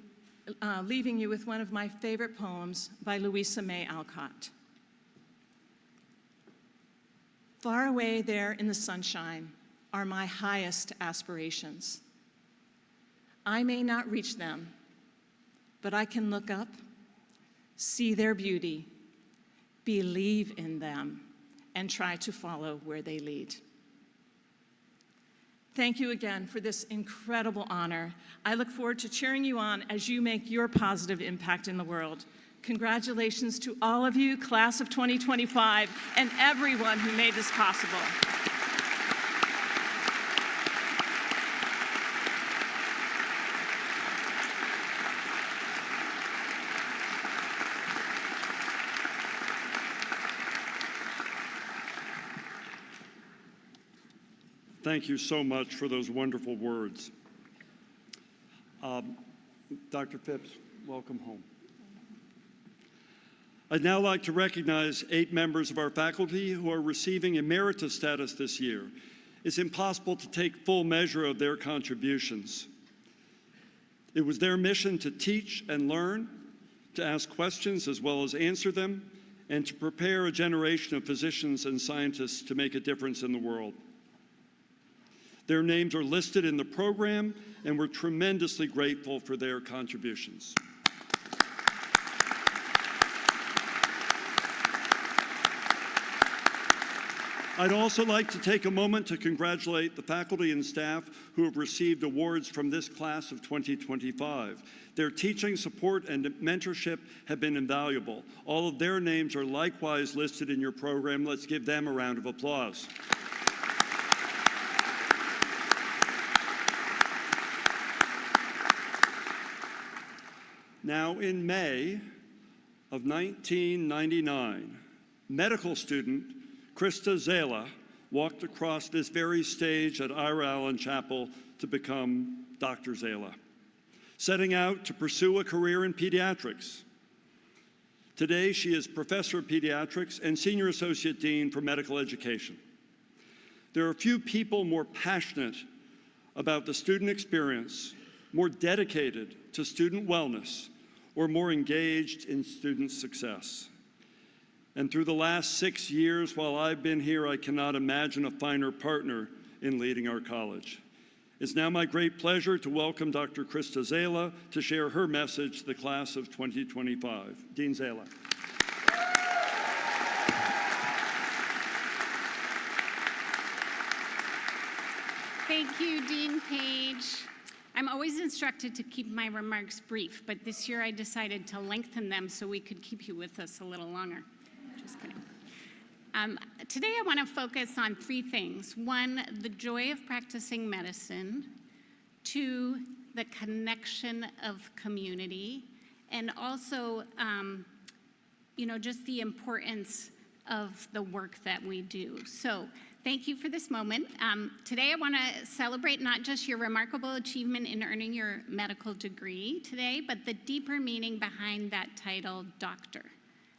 leaving you with one of my favorite poems by Louisa May Alcott. Far away there in the sunshine are my highest aspirations. I may not reach them, but I can look up, see their beauty, believe in them, and try to follow where they lead. Thank you again for this incredible honor. I look forward to cheering you on as you make your positive impact in the world. Congratulations to all of you, class of 2025, and everyone who made this possible. Thank you so much for those wonderful words. Dr. Phipps, welcome home. I'd now like to recognize 8 members of our faculty who are receiving emeritus status this year. It's impossible to take full measure of their contributions. It was their mission to teach and learn, to ask questions as well as answer them, and to prepare a generation of physicians and scientists to make a difference in the world. Their names are listed in the program, and we're tremendously grateful for their contributions. I'd also like to take a moment to congratulate the faculty and staff who have received awards from this class of 2025. Their teaching support and mentorship have been invaluable. All of their names are likewise listed in your program. Let's give them a round of applause. Now, in May of 1999, medical student Krista Zala walked across this very stage at Ira Allen Chapel to become Dr. Zala, setting out to pursue a career in pediatrics. Today, she is Professor of Pediatrics and Senior Associate Dean for Medical Education. There are few people more passionate about the student experience, more dedicated to student wellness, or more engaged in student success. And through the last 6 years while I've been here, I cannot imagine a finer partner in leading our college. It's now my great pleasure to welcome Dr. Krista Zala to share her message to the class of 2025. Dean Zala. Thank you, Dean Page. I'm always instructed to keep my remarks brief, but this year I decided to lengthen them so we could keep you with us a little longer. Just kidding. Today I want to focus on 3 things. 1, the joy of practicing medicine. 2, the connection of community. And also, just the importance of the work that we do. So thank you for this moment. Today I want to celebrate not just your remarkable achievement in earning your medical degree today, but the deeper meaning behind that title, doctor.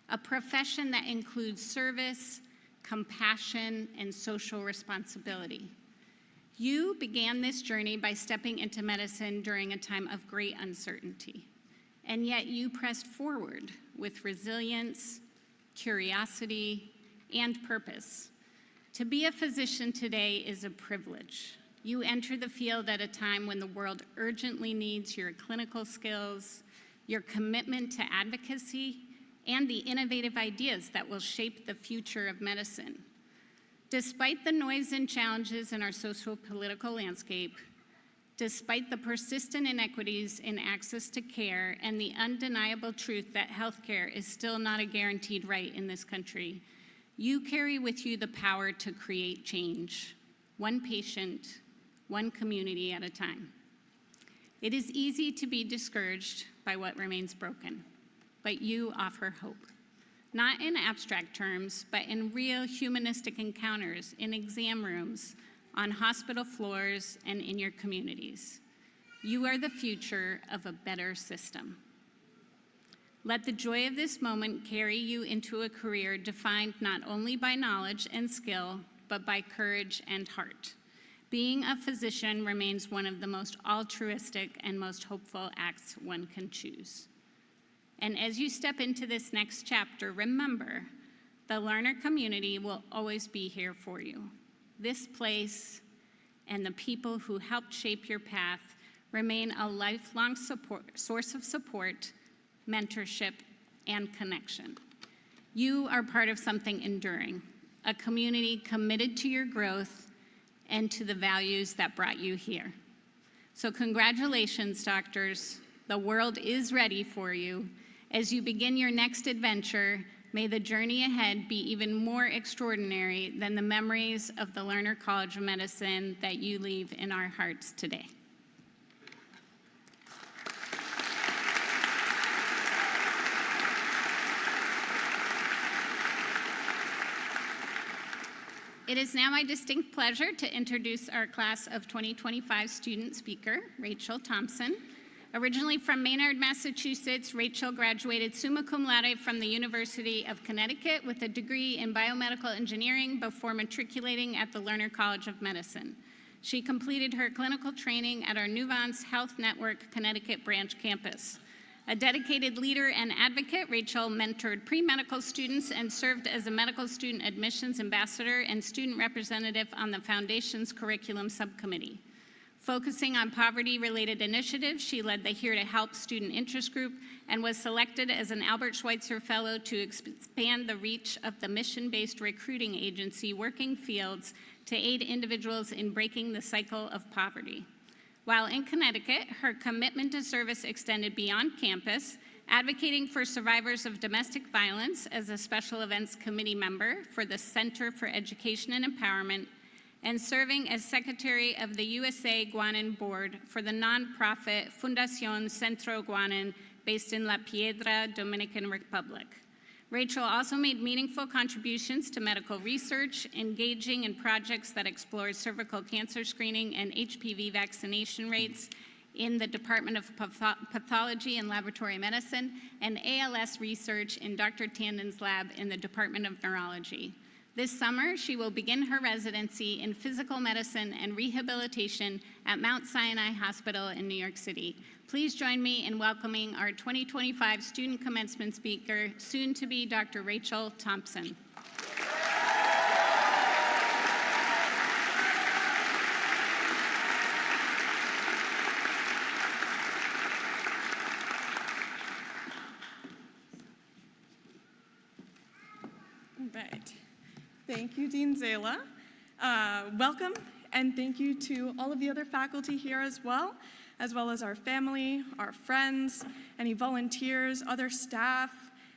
A profession that includes service, compassion, and social responsibility. You began this journey by stepping into medicine during a time of great uncertainty, and yet you pressed forward with resilience, curiosity, and purpose. To be a physician today is a privilege. You enter the field at a time when the world urgently needs your clinical skills, your commitment to advocacy, and the innovative ideas that will shape the future of medicine. Despite the noise and challenges in our socio-political landscape, despite the persistent inequities in access to care and the undeniable truth that healthcare is still not a guaranteed right in this country, you carry with you the power to create change, one patient, one community at a time. It is easy to be discouraged by what remains broken, but you offer hope. Not in abstract terms, but in real humanistic encounters, in exam rooms, on hospital floors, and in your communities. You are the future of a better system. Let the joy of this moment carry you into a career defined not only by knowledge and skill, but by courage and heart. Being a physician remains one of the most altruistic and most hopeful acts one can choose. And as you step into this next chapter, remember, the Larner community will always be here for you. This place and the people who helped shape your path remain a lifelong source of support, mentorship, and connection. You are part of something enduring, a community committed to your growth and to the values that brought you here. So congratulations, doctors. The world is ready for you. As you begin your next adventure, may the journey ahead be even more extraordinary than the memories of the Larner College of Medicine that you leave in our hearts today. It is now my distinct pleasure to introduce our class of 2025 student speaker, Rachel Thompson. Originally from Maynard, Massachusetts, Rachel graduated summa cum laude from the University of Connecticut with a degree in biomedical engineering before matriculating at the Larner College of Medicine. She completed her clinical training at our Nuvance Health Network Connecticut branch campus. A dedicated leader and advocate, Rachel mentored pre-medical students and served as a medical student admissions ambassador and student representative on the Foundation's curriculum subcommittee. Focusing on poverty-related initiatives, she led the Here to Help student interest group and was selected as an Albert Schweitzer Fellow to expand the reach of the mission-based recruiting agency Working Fields to aid individuals in breaking the cycle of poverty. While in Connecticut, her commitment to service extended beyond campus, advocating for survivors of domestic violence as a special events committee member for the Center for Education and Empowerment, and serving as secretary of the USA Guanan Board for the nonprofit Fundación Centro Guanan based in La Piedra, Dominican Republic. Rachel also made meaningful contributions to medical research, engaging in projects that explored cervical cancer screening and HPV vaccination rates in the Department of Pathology and Laboratory Medicine, and ALS research in Dr. Tandon's lab in the Department of Neurology. This summer, she will begin her residency in physical medicine and rehabilitation at Mount Sinai Hospital in New York City. Please join me in welcoming our 2025 student commencement speaker, soon to be Dr. Rachel Thompson. Right. Thank you, Dean Zala. Welcome, and thank you to all of the other faculty here as well as our family, our friends, any volunteers, other staff,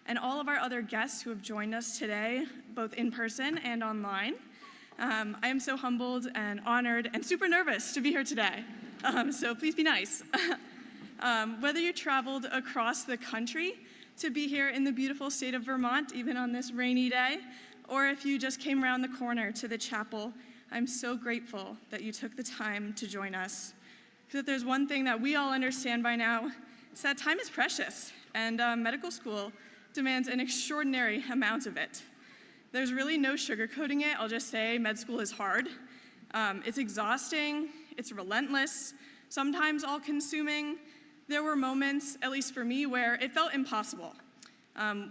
and all of our other guests who have joined us today, both in person and online. I am so humbled and honored and super nervous to be here today, so please be nice. Whether you traveled across the country to be here in the beautiful state of Vermont, even on this rainy day, or if you just came around the corner to the chapel, I'm so grateful that you took the time to join us. Because if there's one thing that we all understand by now, it's that time is precious, and medical school demands an extraordinary amount of it. There's really no sugarcoating it. I'll just say med school is hard. It's exhausting, it's relentless, sometimes all-consuming. There were moments, at least for me, where it felt impossible.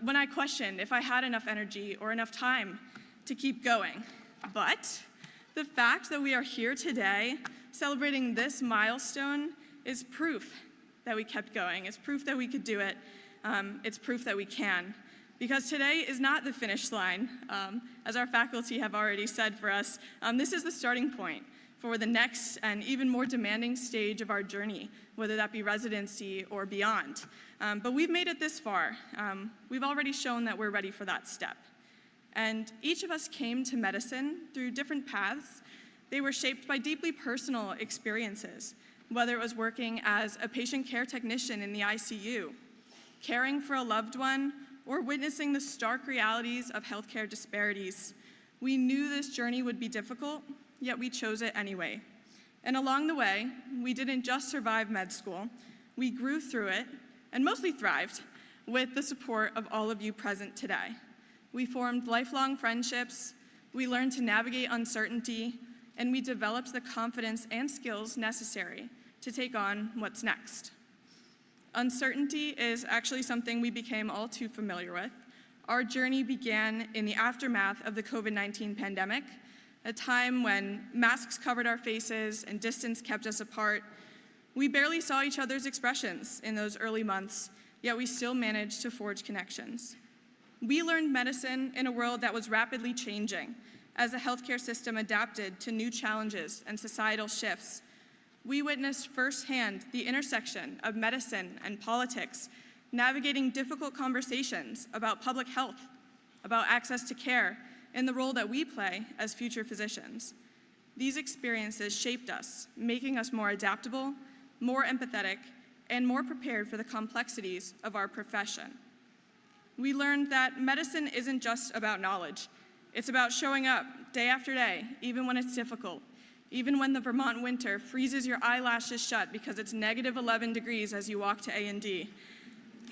When I questioned if I had enough energy or enough time to keep going. But the fact that we are here today celebrating this milestone is proof that we kept going. It's proof that we could do it. It's proof that we can. Because today is not the finish line. As our faculty have already said for us, this is the starting point for the next and even more demanding stage of our journey, whether that be residency or beyond. But we've made it this far. We've already shown that we're ready for that step. And each of us came to medicine through different paths. They were shaped by deeply personal experiences, whether it was working as a patient care technician in the ICU, caring for a loved one, or witnessing the stark realities of healthcare disparities. We knew this journey would be difficult, yet we chose it anyway. And along the way, we didn't just survive med school, we grew through it, and mostly thrived, with the support of all of you present today. We formed lifelong friendships, we learned to navigate uncertainty, and we developed the confidence and skills necessary to take on what's next. Uncertainty is actually something we became all too familiar with. Our journey began in the aftermath of the COVID-19 pandemic, a time when masks covered our faces and distance kept us apart. We barely saw each other's expressions in those early months, yet we still managed to forge connections. We learned medicine in a world that was rapidly changing as the healthcare system adapted to new challenges and societal shifts. We witnessed firsthand the intersection of medicine and politics, navigating difficult conversations about public health, about access to care, and the role that we play as future physicians. These experiences shaped us, making us more adaptable, more empathetic, and more prepared for the complexities of our profession. We learned that medicine isn't just about knowledge. It's about showing up day after day, even when it's difficult, even when the Vermont winter freezes your eyelashes shut because it's -11 degrees as you walk to A&D.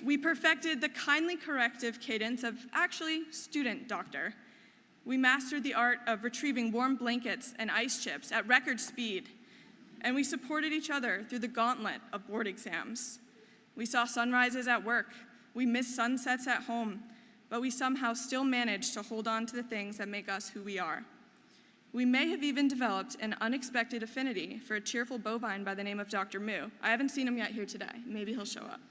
We perfected the kindly corrective cadence of actually student doctor. We mastered the art of retrieving warm blankets and ice chips at record speed, and we supported each other through the gauntlet of board exams. We saw sunrises at work, we missed sunsets at home, but we somehow still managed to hold on to the things that make us who we are. We may have even developed an unexpected affinity for a cheerful bovine by the name of Dr. Moo. I haven't seen him yet here today. Maybe he'll show up.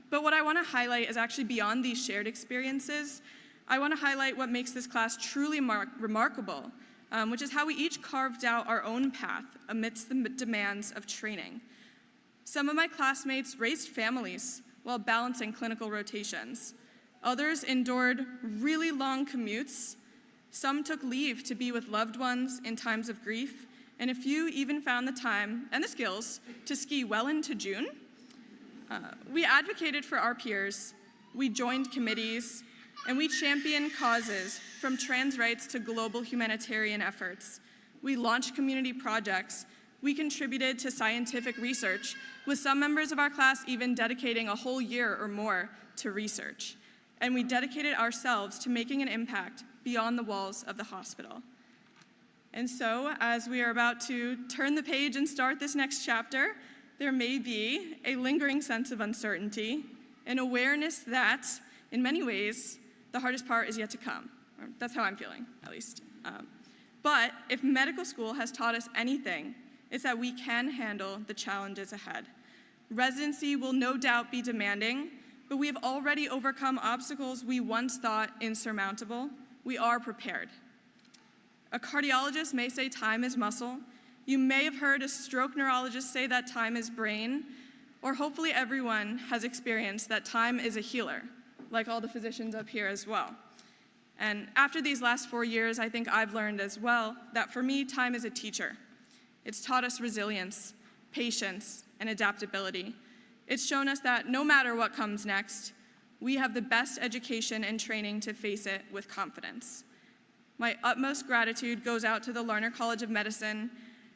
But what I want to highlight is actually beyond these shared experiences. I want to highlight what makes this class truly remarkable, which is how we each carved out our own path amidst the demands of training. Some of my classmates raised families while balancing clinical rotations. Others endured really long commutes. Some took leave to be with loved ones in times of grief, and a few even found the time and the skills to ski well into June. We advocated for our peers, we joined committees, and we championed causes from trans rights to global humanitarian efforts. We launched community projects. We contributed to scientific research, with some members of our class even dedicating a whole year or more to research. And we dedicated ourselves to making an impact beyond the walls of the hospital. And so, as we are about to turn the page and start this next chapter, there may be a lingering sense of uncertainty, an awareness that, in many ways, the hardest part is yet to come. Or that's how I'm feeling, at least. But if medical school has taught us anything, it's that we can handle the challenges ahead. Residency will no doubt be demanding, but we have already overcome obstacles we once thought insurmountable. We are prepared. A cardiologist may say time is muscle. You may have heard a stroke neurologist say that time is brain, or hopefully everyone has experienced that time is a healer, like all the physicians up here as well. And after these last 4 years, I think I've learned as well that for me, time is a teacher. It's taught us resilience, patience, and adaptability. It's shown us that no matter what comes next, we have the best education and training to face it with confidence. My utmost gratitude goes out to the Larner College of Medicine,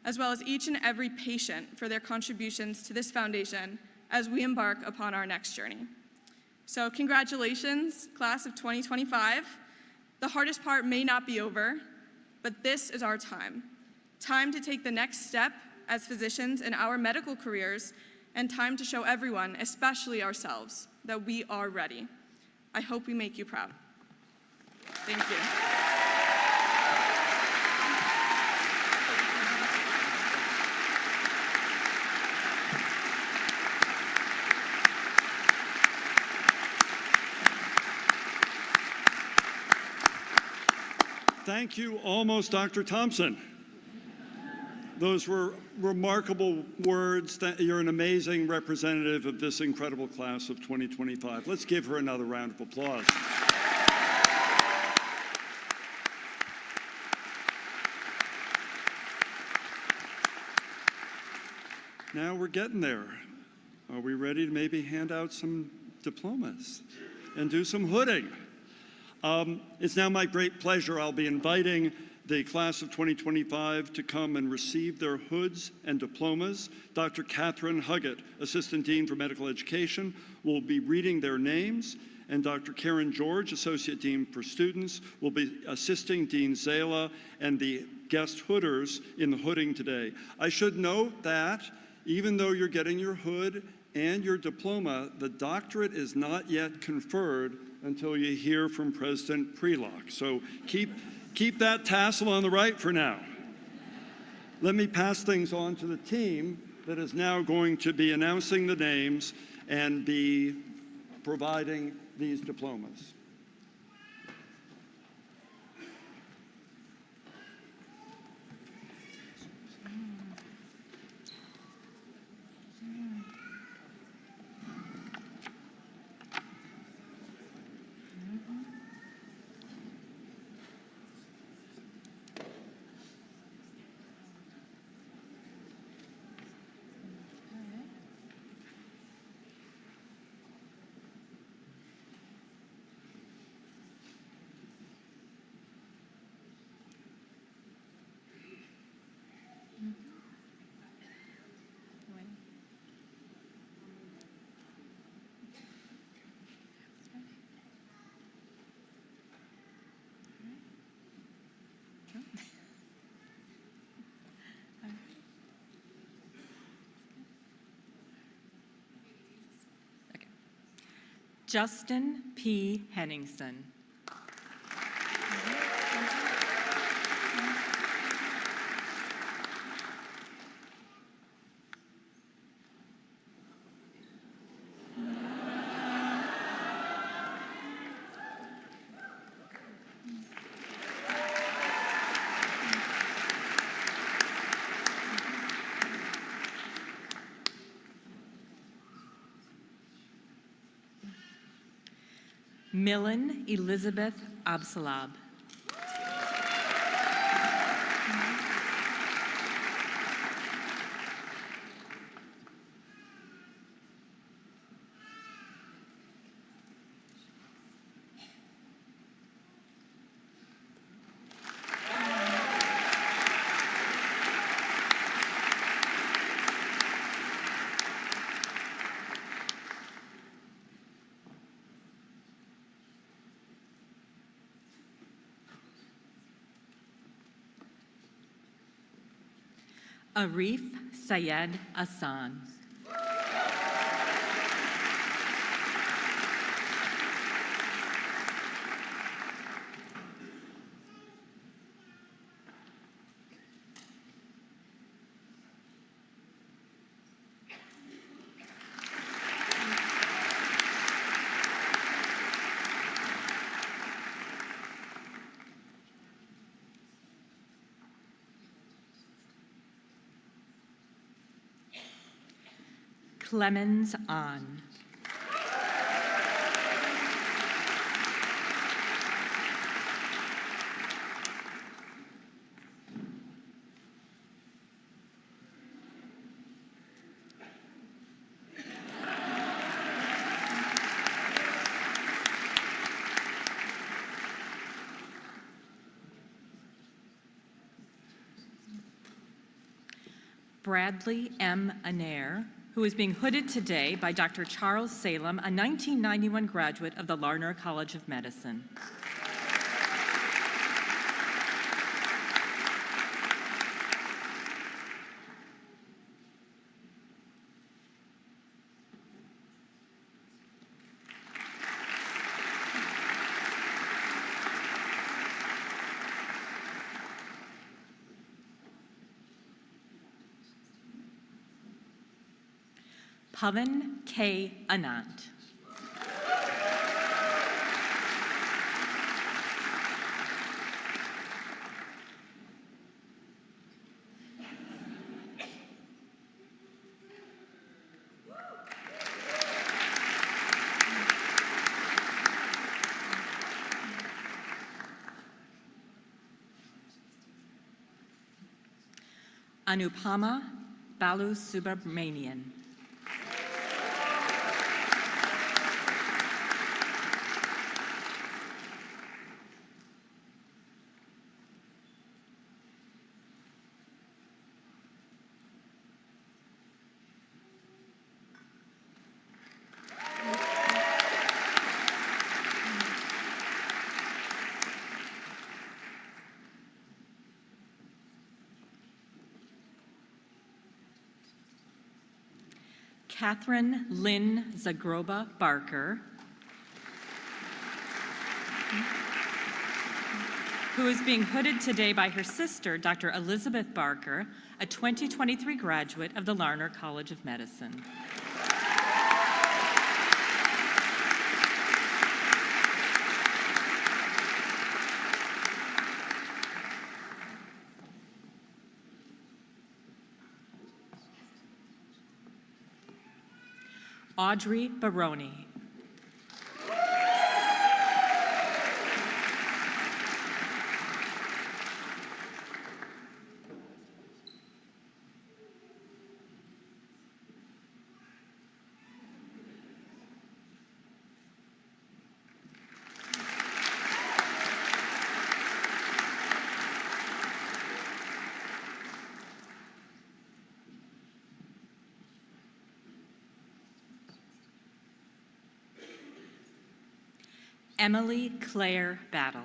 as well as each and every patient for their contributions to this foundation as we embark upon our next journey. So congratulations, class of 2025. The hardest part may not be over, but this is our time. Time to take the next step as physicians in our medical careers, and time to show everyone, especially ourselves, that we are ready. I hope we make you proud. Thank you. Thank you, almost Dr. Thompson. Those were remarkable words. You're an amazing representative of this incredible class of 2025. Let's give her another round of applause. Now we're getting there. Are we ready to maybe hand out some diplomas and do some hooding? It's now my great pleasure. I'll be inviting the class of 2025 to come and receive their hoods and diplomas. Dr. Catherine Huggett, Assistant Dean for Medical Education, will be reading their names, and Dr. Karen George, Associate Dean for Students, will be assisting Dean Zala and the guest hooders in the hooding today. I should note that even though you're getting your hood and your diploma, the doctorate is not yet conferred until you hear from President Prelock. So keep that tassel on the right for now. Let me pass things on to the team that is now going to be announcing the names and be providing these diplomas. Justin P. Henningsen. Millen Elizabeth Absalab. Arif Sayed Hassan. Clemens Ahn. Bradley M. Anair, who is being hooded today by Dr. Charles Salem, a 1991 graduate of the Larner College of Medicine. Pavan K. Anand. Anupama Balu Subramanian. Catherine Lynn Zagroba Barker, who is being hooded today by her sister, Dr. Elizabeth Barker, a 2023 graduate of the Larner College of Medicine. Audrey Baroni. Emily Claire Battle.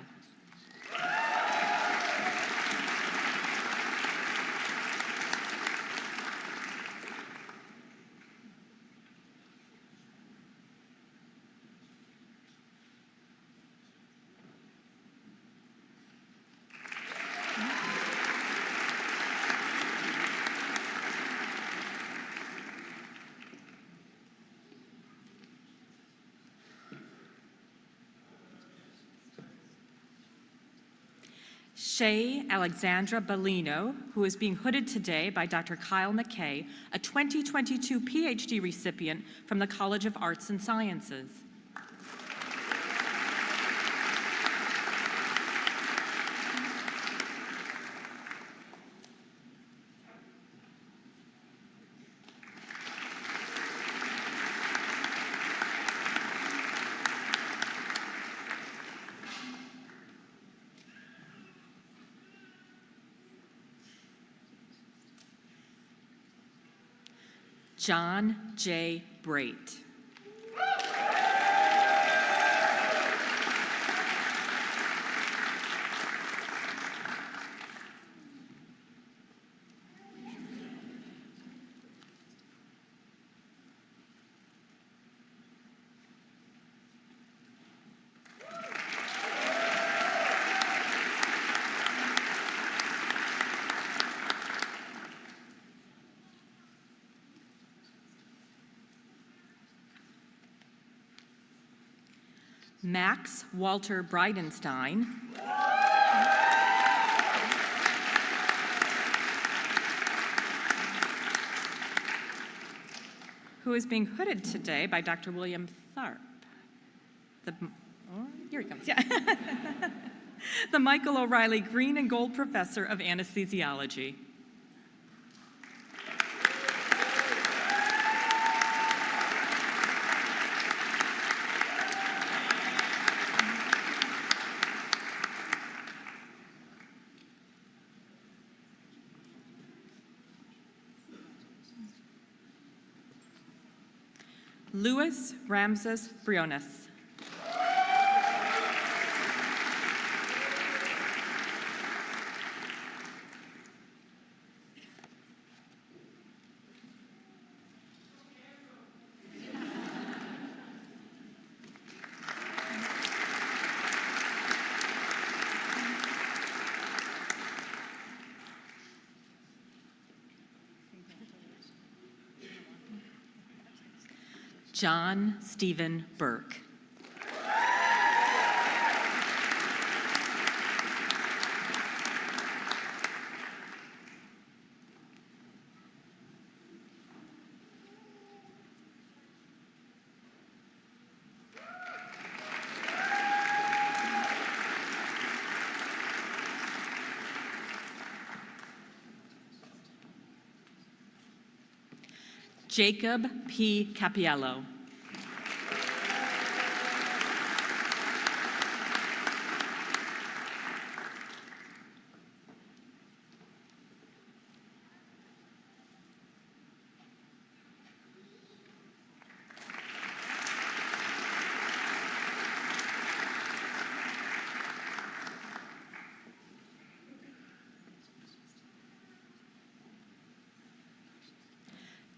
Shay Alexandra Bellino, who is being hooded today by Dr. Kyle McKay, a 2022 PhD recipient from the College of Arts and Sciences. John J. Brait. Max Walter Bridenstine. Who is being hooded today by Dr. William Tharp. Here he comes, yeah. The Michael O'Reilly Green and Gold Professor of Anesthesiology. Louis Ramses Briones. John Stephen Burke. Jacob P. Capiello.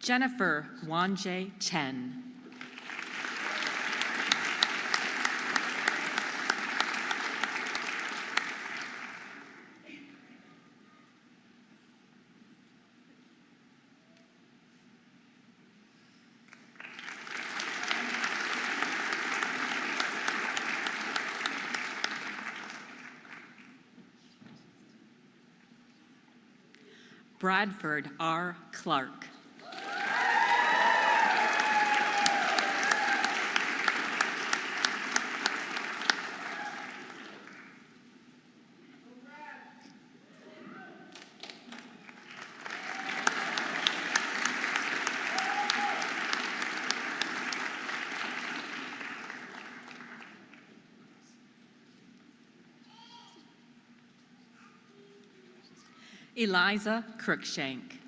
Jennifer Wanje Chen. Bradford R. Clark. Eliza Crookshank.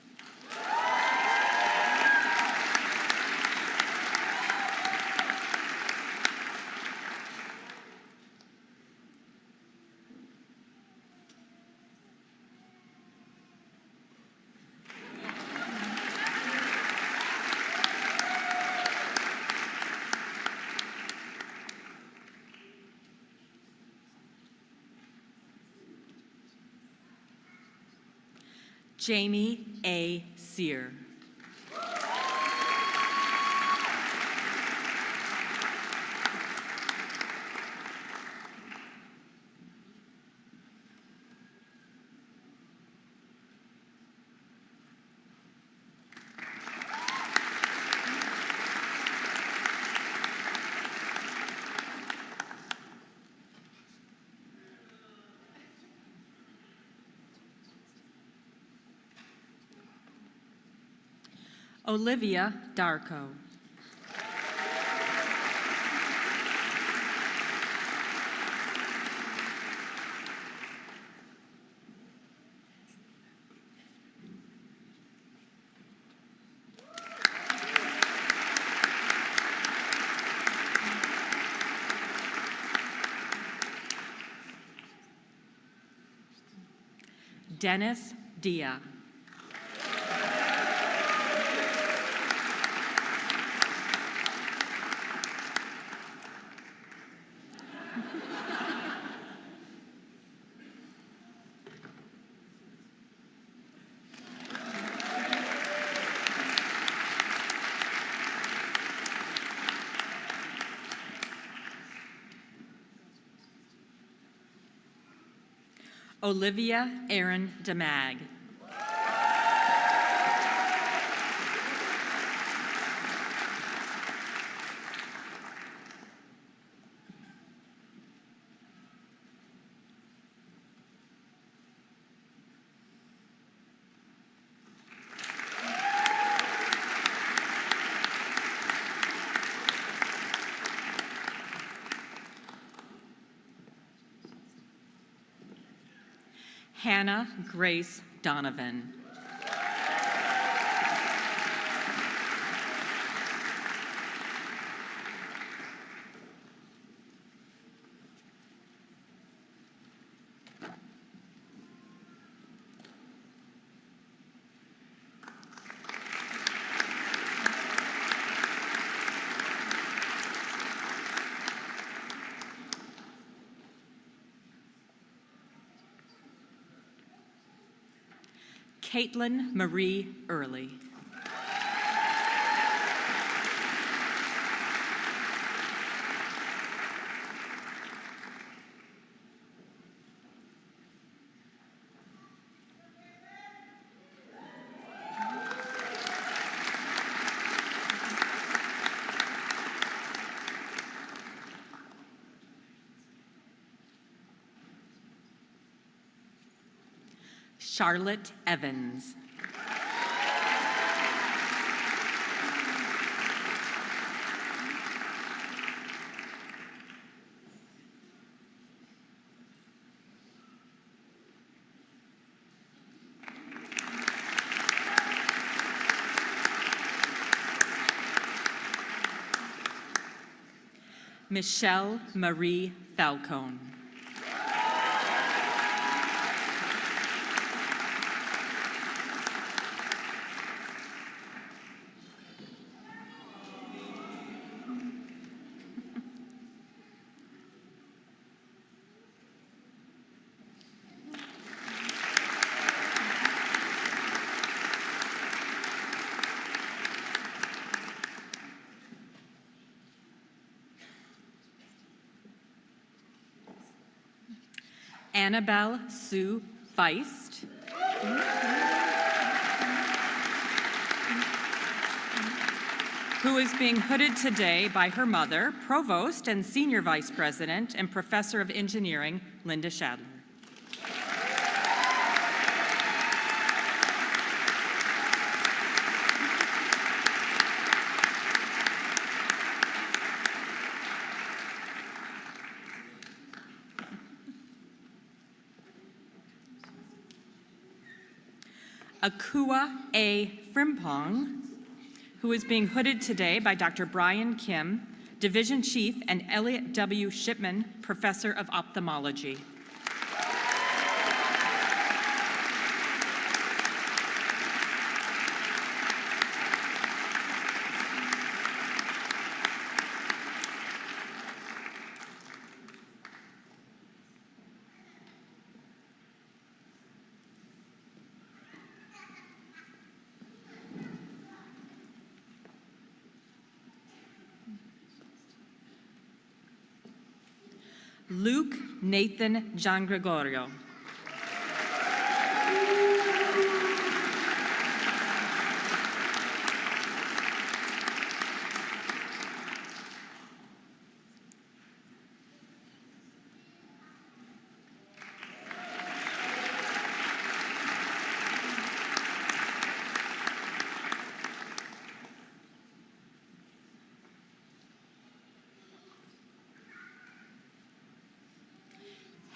Jamie A. Sear. Olivia Darko. Dennis Dia. Olivia Aaron DeMag. Hannah Grace Donovan. Caitlin Marie Early. Charlotte Evans. Michelle Marie Falcone. Annabelle Sue Feist. Who is being hooded today by her mother, Provost and Senior Vice President and Professor of Engineering, Linda Shadler. Akua A. Frimpong, who is being hooded today by Dr. Brian Kim, Division Chief, and Elliot W. Shipman, Professor of Ophthalmology. Luke Nathan Gian Gregorio.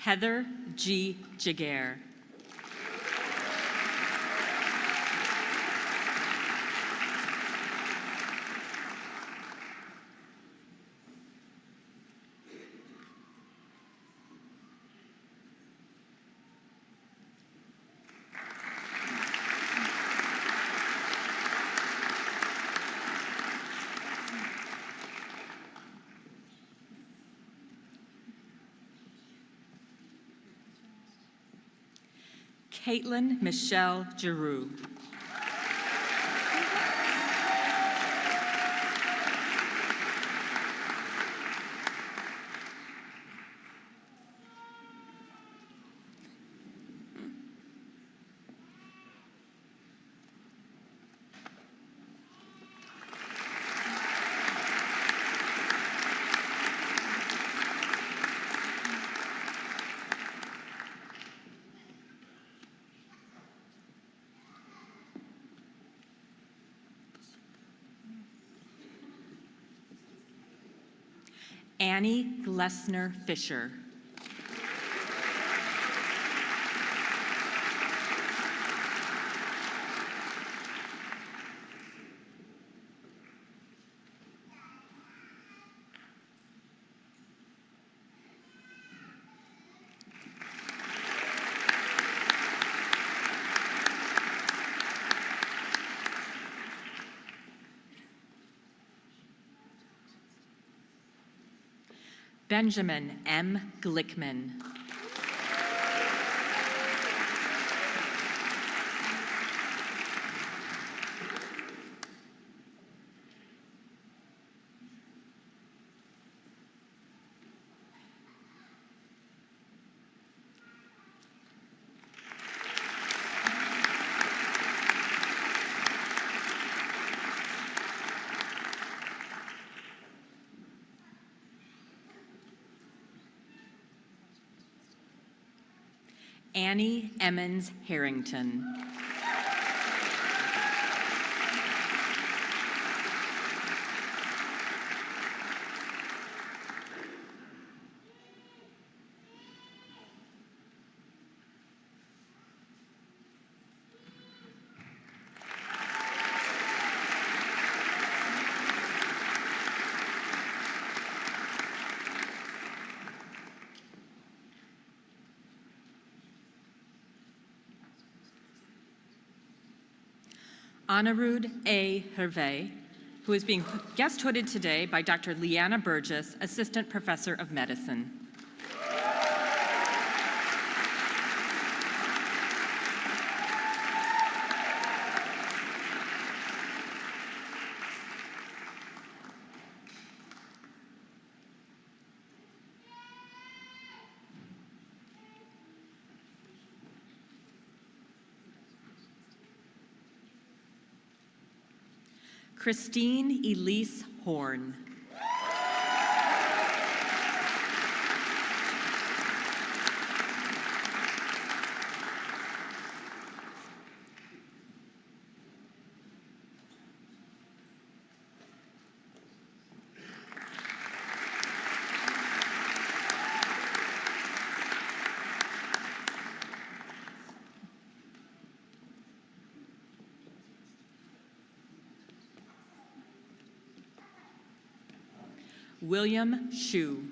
Heather G. Jaguar. Caitlin Michelle Giroux. Annie Glessner Fisher. Benjamin M. Glickman. Annie Emmons Harrington. Anirudh A. Hervé, who is being guest hooded today by Dr. Leanna Burgess, Assistant Professor of Medicine. Christine Elise Horn. William Shu.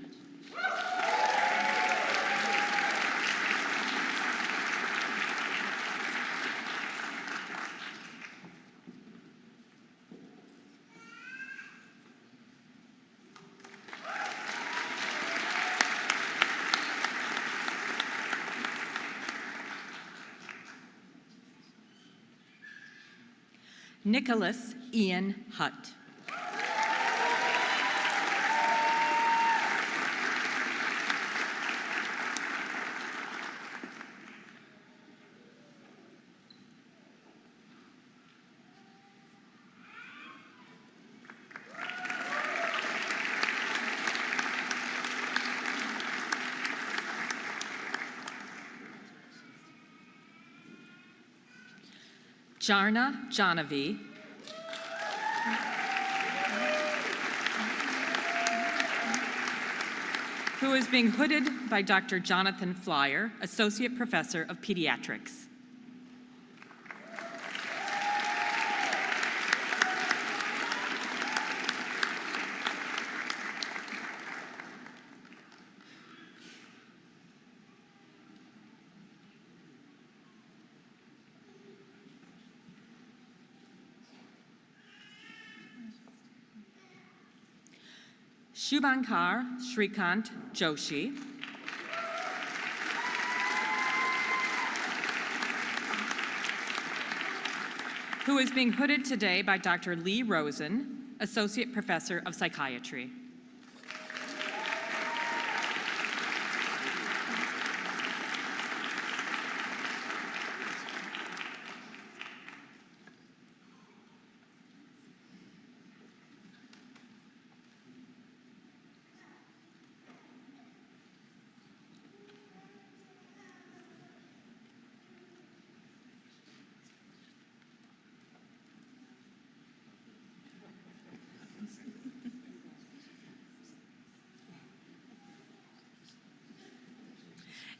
Nicholas Ian Hutt. Jarna Janavi. Who is being hooded by Dr. Jonathan Flyer, Associate Professor of Pediatrics. Shubhankar Shrikant Joshi. who is being hooded today by Dr. Lee Rosen, Associate Professor of Psychiatry.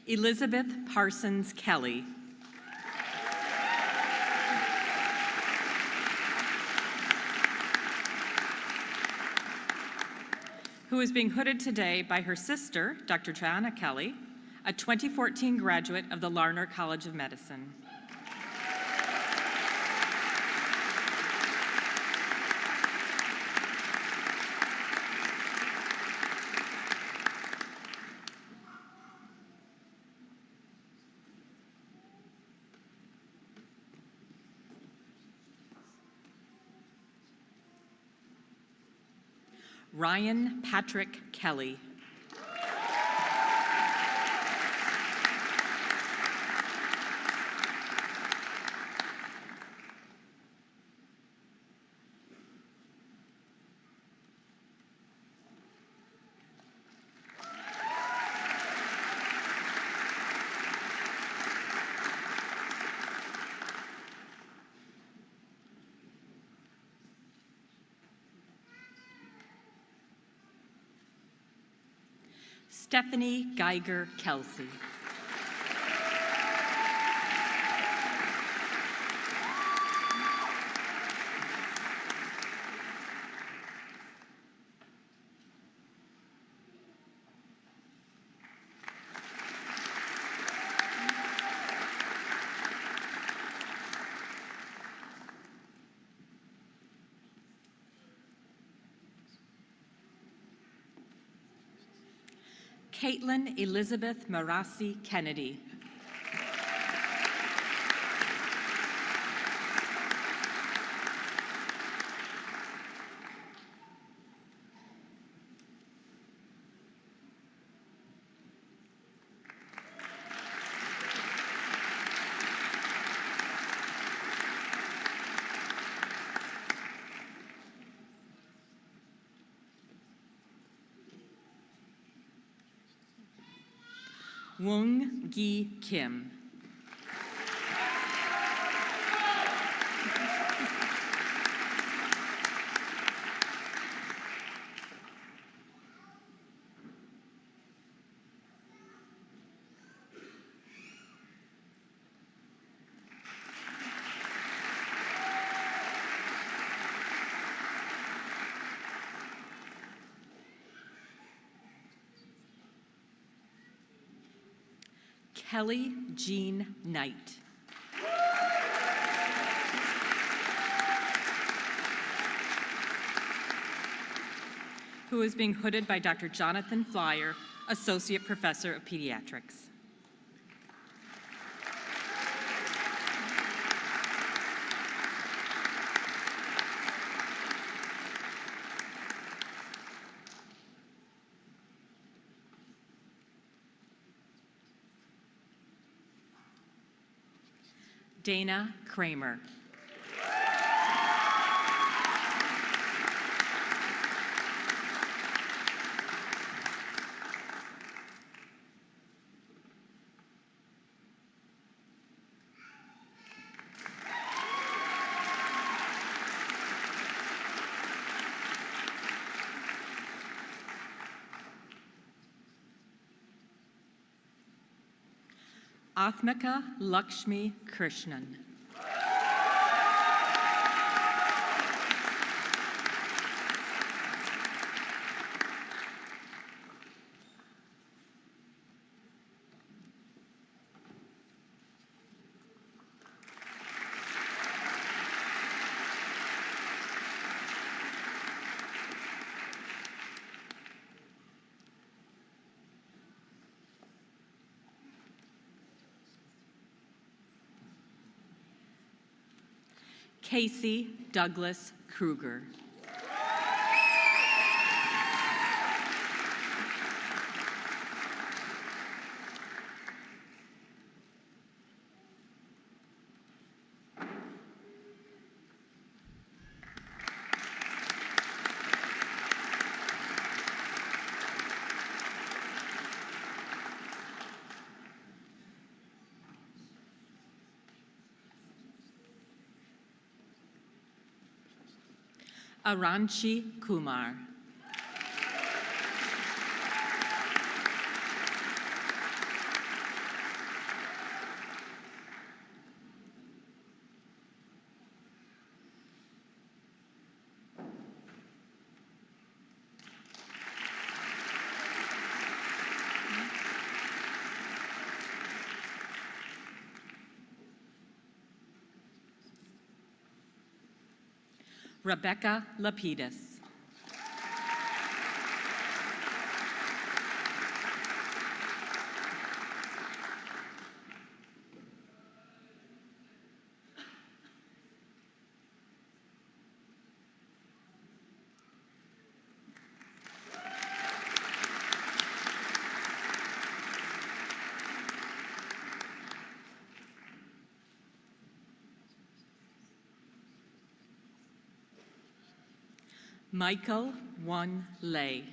Elizabeth Parsons Kelly. Who is being hooded today by her sister, Dr. Joanna Kelly, a 2014 graduate of the Larner College of Medicine. Ryan Patrick Kelly. Stephanie Geiger Kelsey. Caitlin Elizabeth Marassi Kennedy. Woong Gi Kim. Kelly Jean Knight. Who is being hooded by Dr. Jonathan Flyer, Associate Professor of Pediatrics. Dana Kramer. Athmika Lakshmi Krishnan. Casey Douglas Kruger. Aranchi Kumar. Rebecca Lapidus. Michael Won Lei.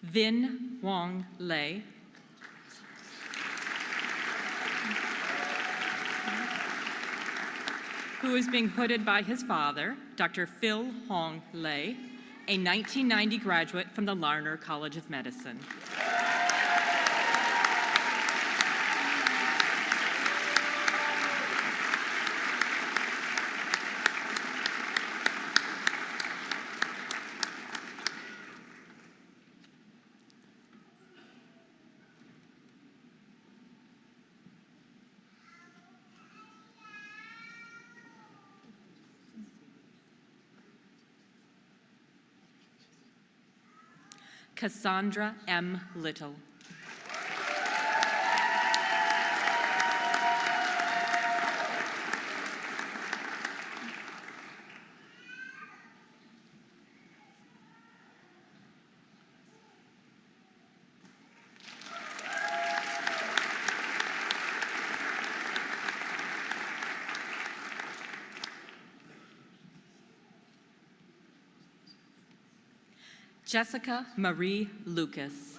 Vin Wong Lei. Who is being hooded by his father, Dr. Phil Hong Lei, a 1990 graduate from the Larner College of Medicine. Cassandra M. Little. Jessica Marie Lucas.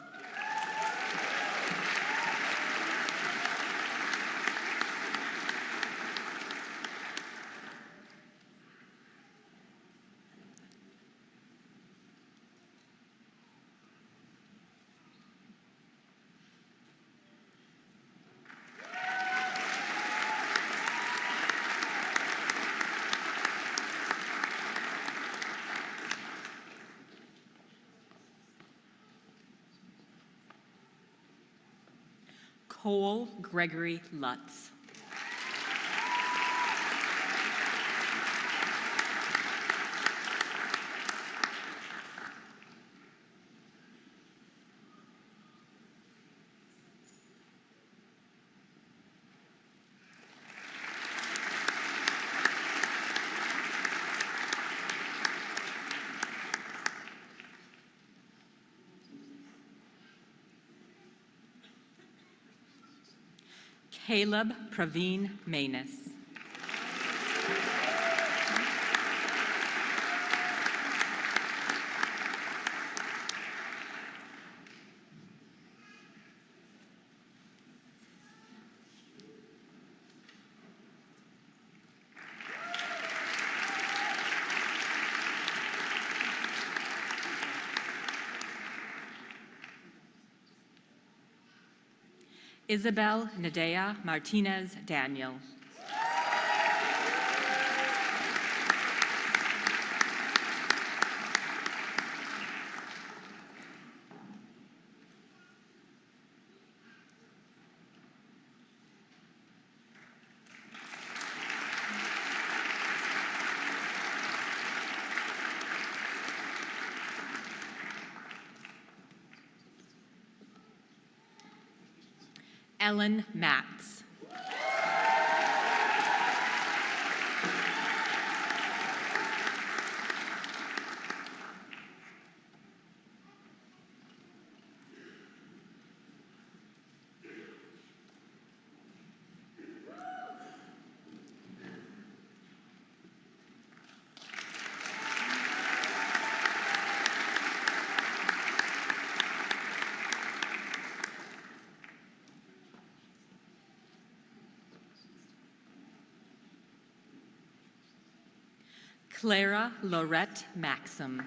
Cole Gregory Lutz. Caleb Praveen Manus. Isabel Nadea Martinez Daniel. Ellen Matz. Clara Lorette Maxim.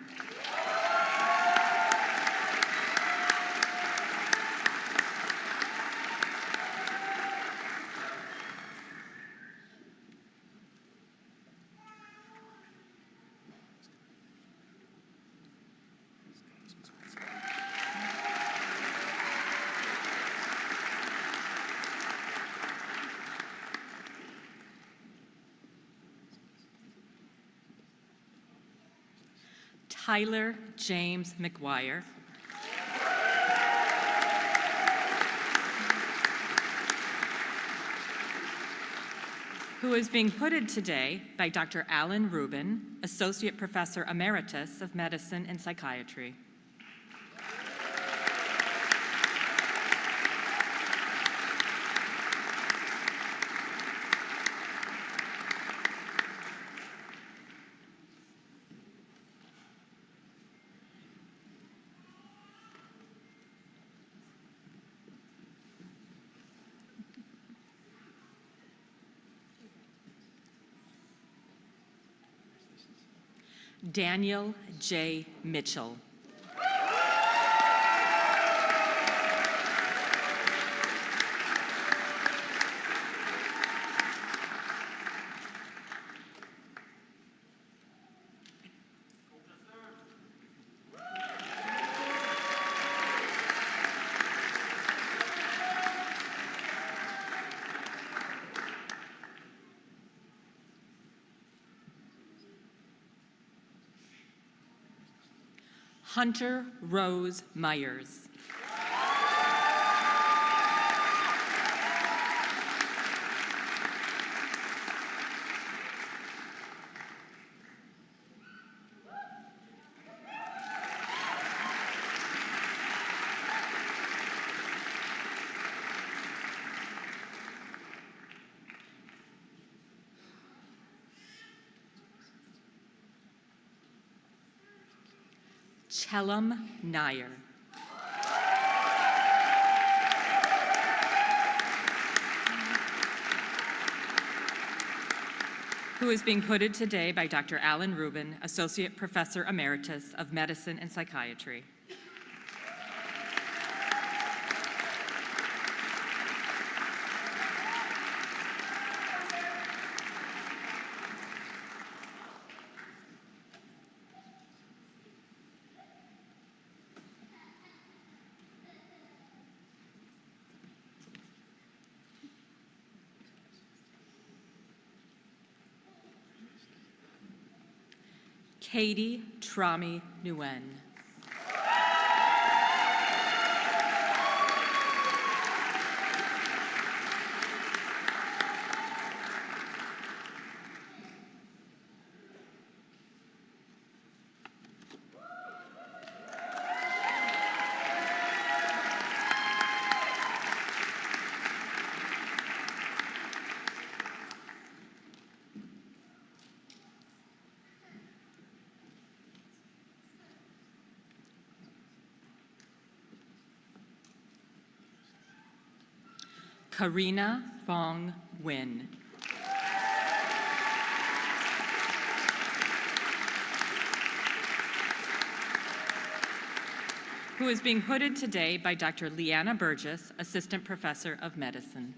Tyler James McGuire. Who is being hooded today by Dr. Alan Rubin, Associate Professor Emeritus of Medicine and Psychiatry. Daniel J. Mitchell. Hunter Rose Myers. Chellam Nair. Who is being hooded today by Dr. Alan Rubin, Associate Professor Emeritus of Medicine and Psychiatry. Katie Trami Nguyen. Karina Fong Nguyen. Who is being hooded today by Dr. Leanna Burgess, Assistant Professor of Medicine.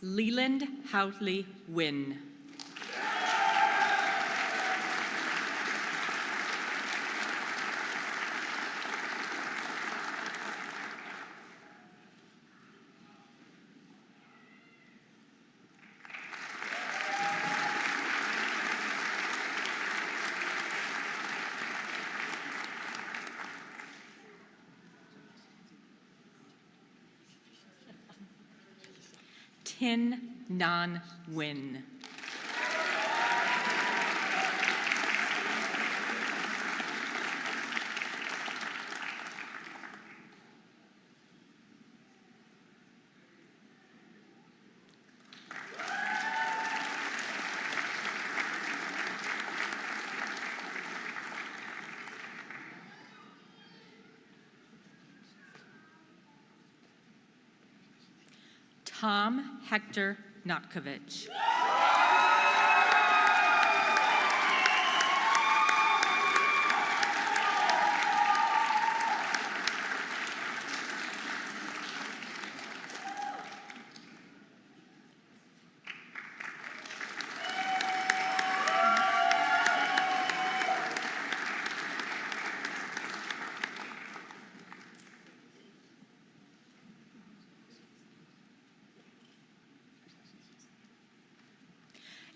Leland Houtley Wynn. Tin Nan Win. Tom Hector Notkovich.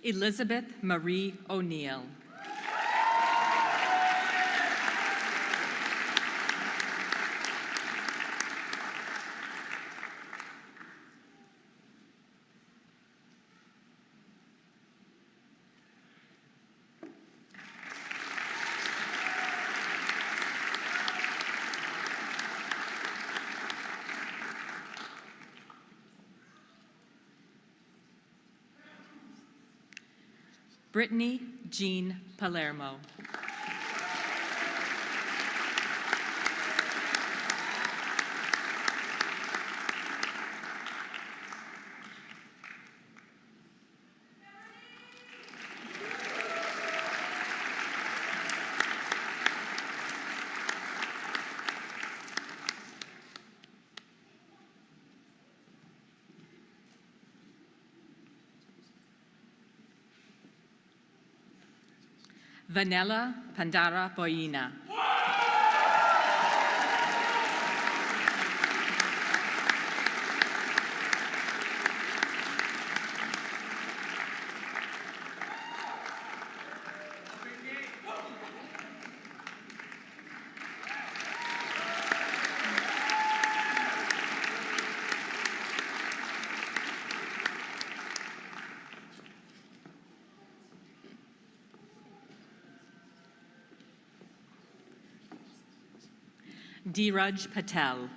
Elizabeth Marie O'Neill. Brittany Jean Palermo. Vanella Pandara Boyina. Dheeraj Patel.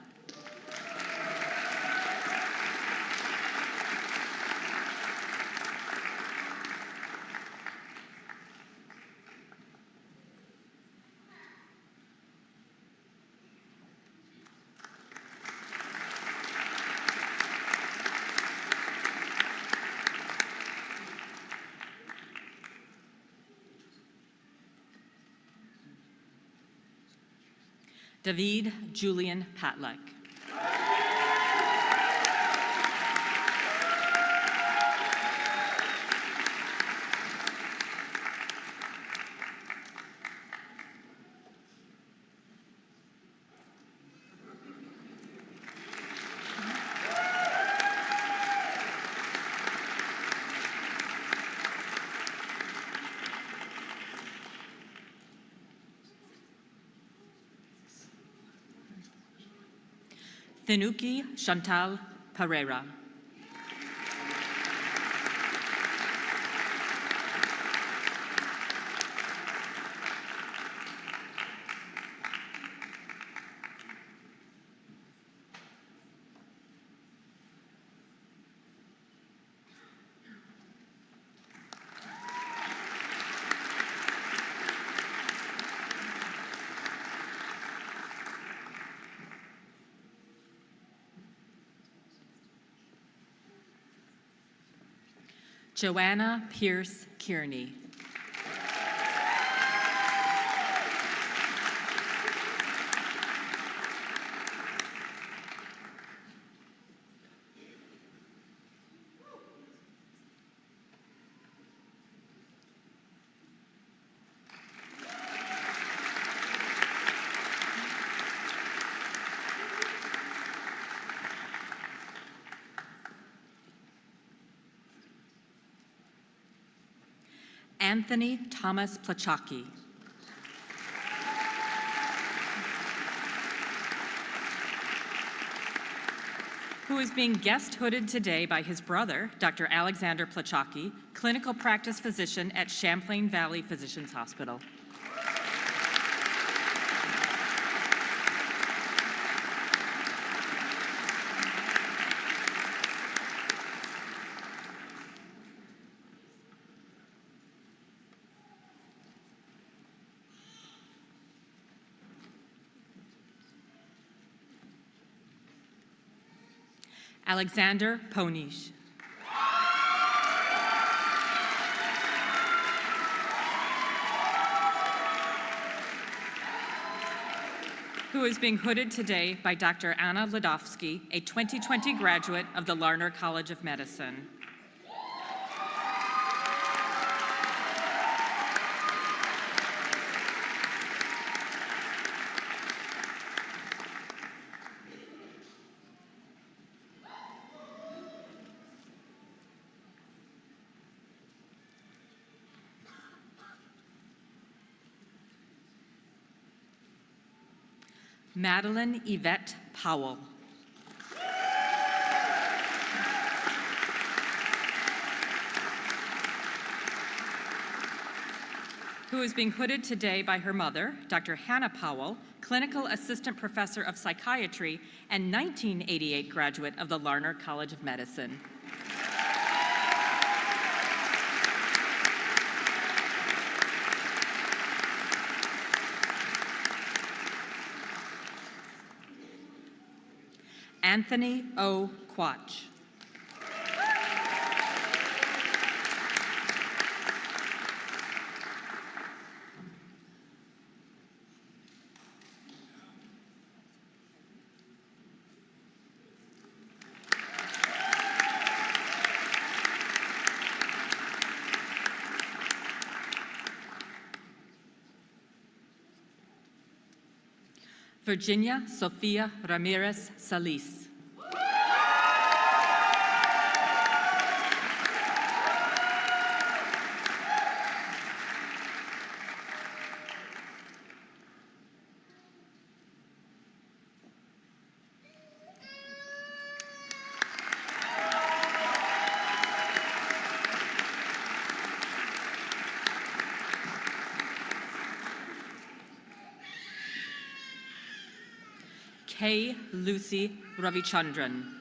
David Julian Patlack. Thinuki Chantal Pereira. Joanna Pierce Kearney. Anthony Thomas Plachaki. Who who is being guest hooded today by his brother, Dr. Alexander Plachaki, clinical practice physician at Champlain Valley Physicians Hospital. Alexander Ponish. Who is being hooded today by Dr. Anna Ladovsky, a 2020 graduate of the Larner College of Medicine. Madeline Yvette Powell. Who is being hooded today by her mother, Dr. Hannah Powell, clinical assistant professor of psychiatry and 1988 graduate of the Larner College of Medicine. Anthony O. Quach. Virginia Sofia Ramirez Salis. K. Lucy Ravichandran.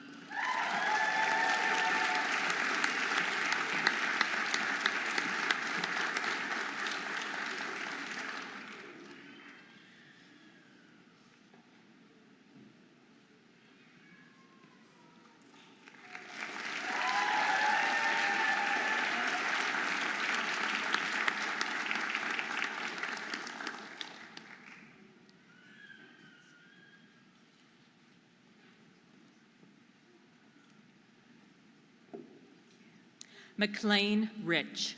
McLean Rich.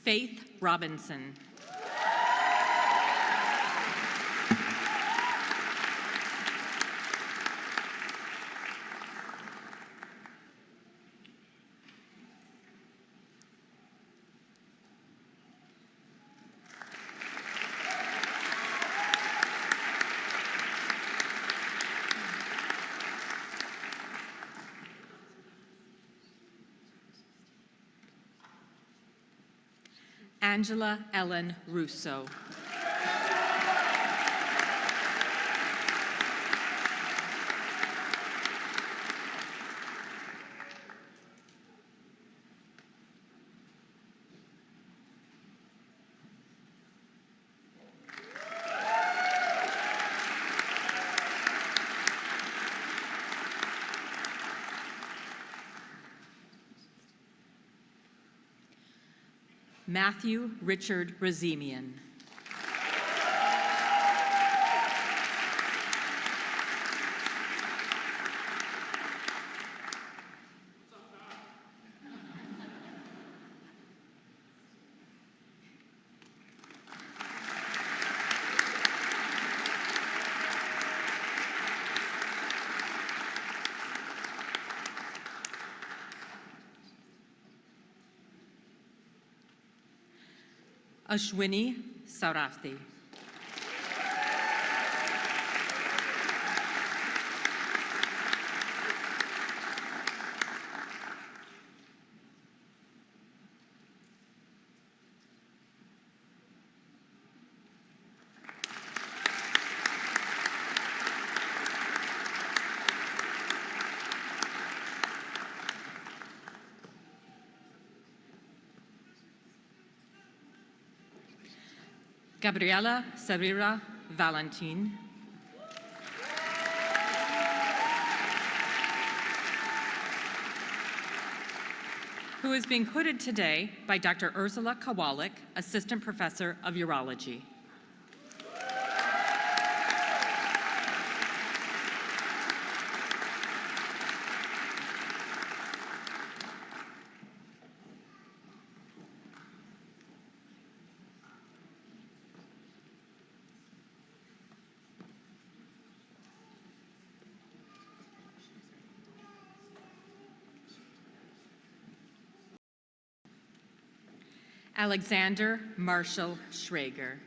Faith Robinson. Angela Ellen Russo. Matthew Richard Razemian. Ashwini Saurathi. Gabriela Sarira Valentin. Who is being hooded today by Dr. Ursula Kowalik, Assistant Professor of Urology. Alexander Marshall Schrager.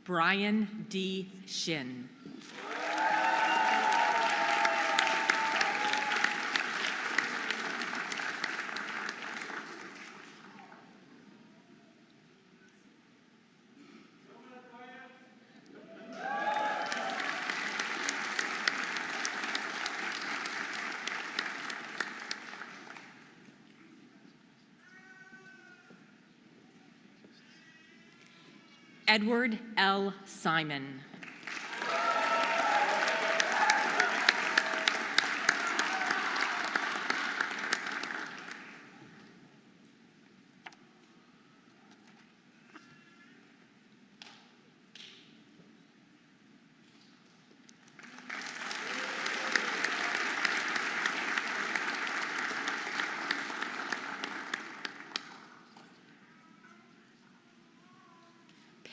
Brian D. Shin. Edward L. Simon.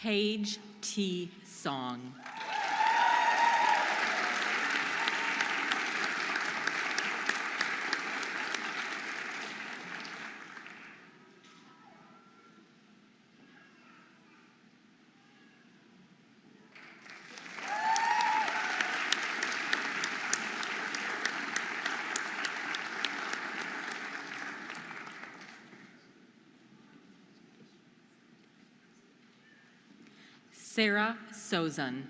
Paige T. Song. Sarah Sozan.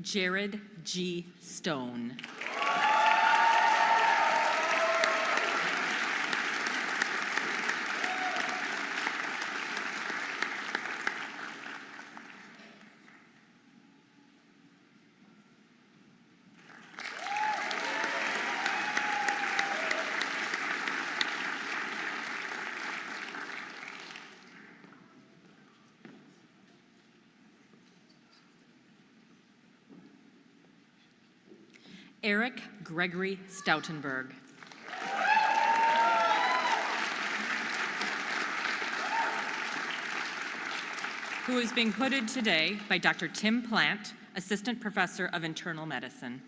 Jared G. Stone. Eric Gregory Stoutenberg. Who is being hooded today by Dr. Tim Plant, Assistant Professor of Internal Medicine.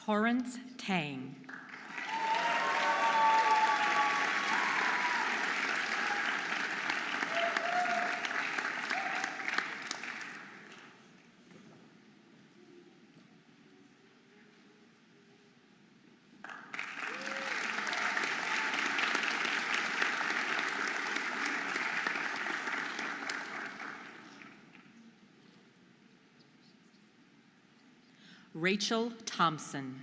Torrance Tang. Rachel Thompson.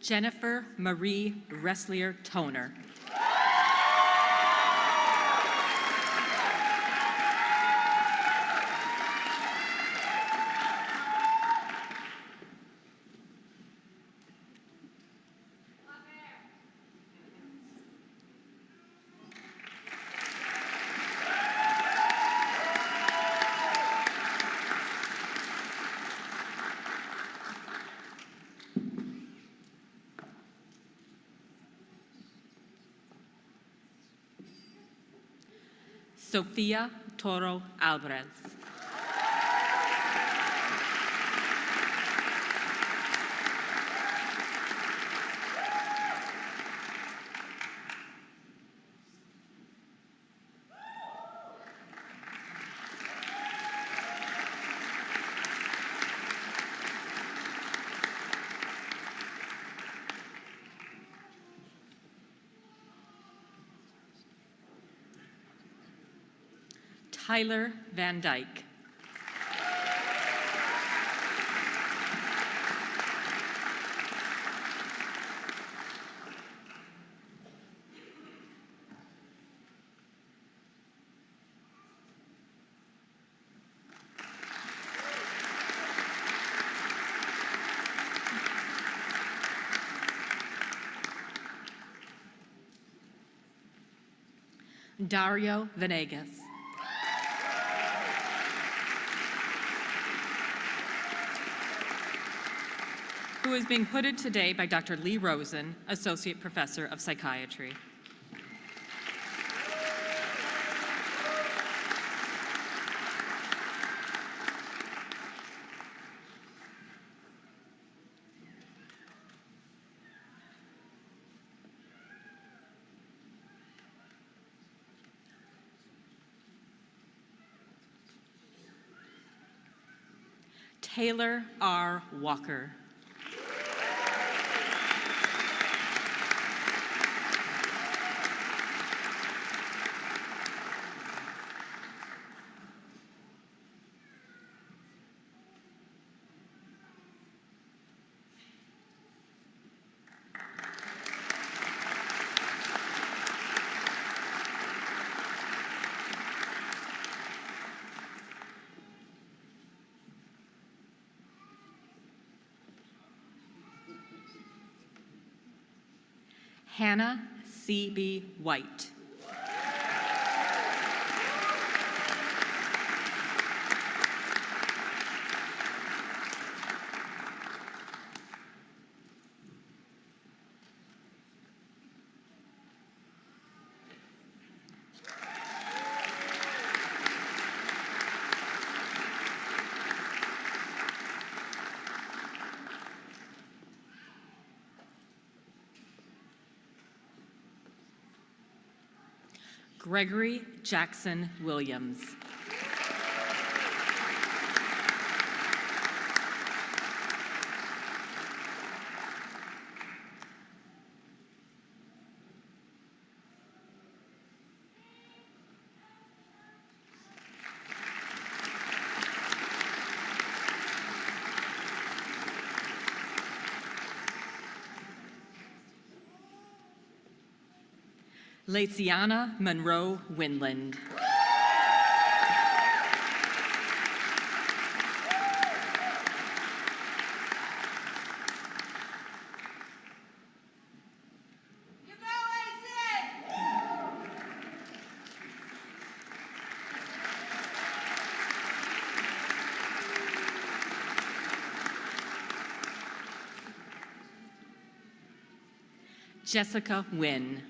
Jennifer Marie Resslier Toner. Sofia Toro Alvarez. Tyler Van Dyke. Dario Venegas. Who is being hooded today by Dr. Lee Rosen, Associate Professor of Psychiatry. Taylor R. Walker. Hannah C.B. White. Gregory Jackson Williams. Laciana Monroe Winland. Jessica Nguyen.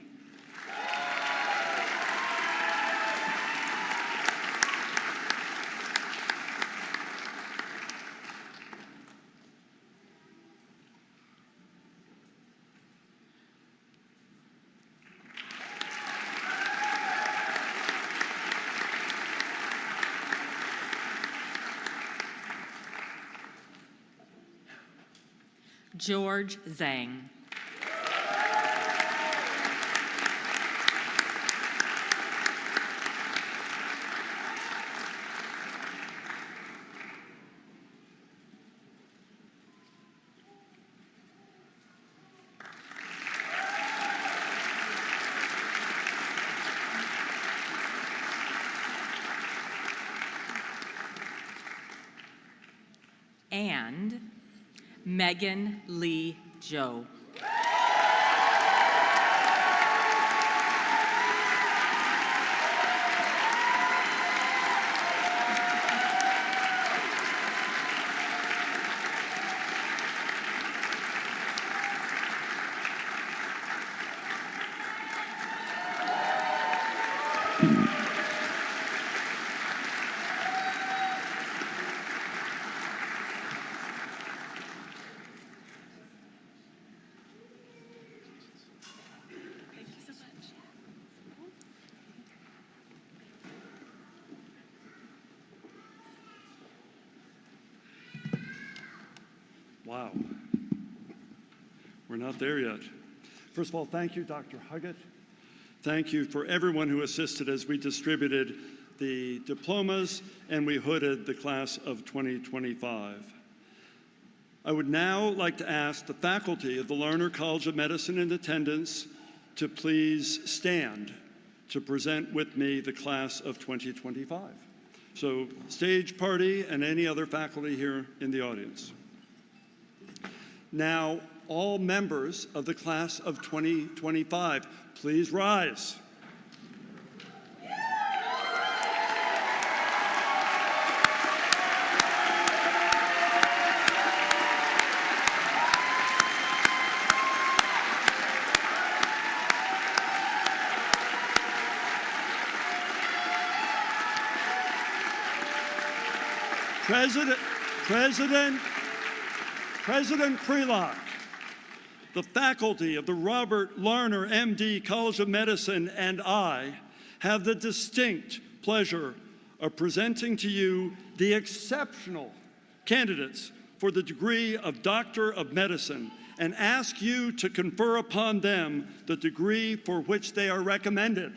George Zhang. And Megan Lee Joe. Wow. We're not there yet. First of all, thank you, Dr. Huggett. Thank you for everyone who assisted as we distributed the diplomas and we hooded the class of 2025. I would now like to ask the faculty of the Larner College of Medicine in attendance to please stand to present with me the class of 2025. So stage party and any other faculty here in the audience. Now, all members of the class of 2025, please rise. President Prelock, the faculty of the Robert Larner, MD, College of Medicine, and I have the distinct pleasure of presenting to you the exceptional candidates for the degree of Doctor of Medicine and ask you to confer upon them the degree for which they are recommended.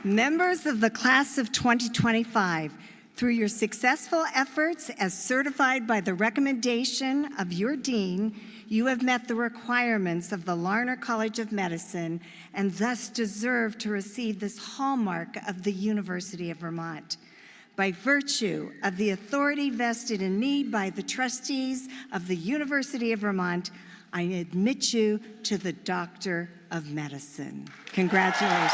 Members of the class of 2025, through your successful efforts as certified by the recommendation of your dean, you have met the requirements of the Larner College of Medicine and thus deserve to receive this hallmark of the University of Vermont. By virtue of the authority vested in me by the trustees of the University of Vermont, I admit you to the Doctor of Medicine. Congratulations.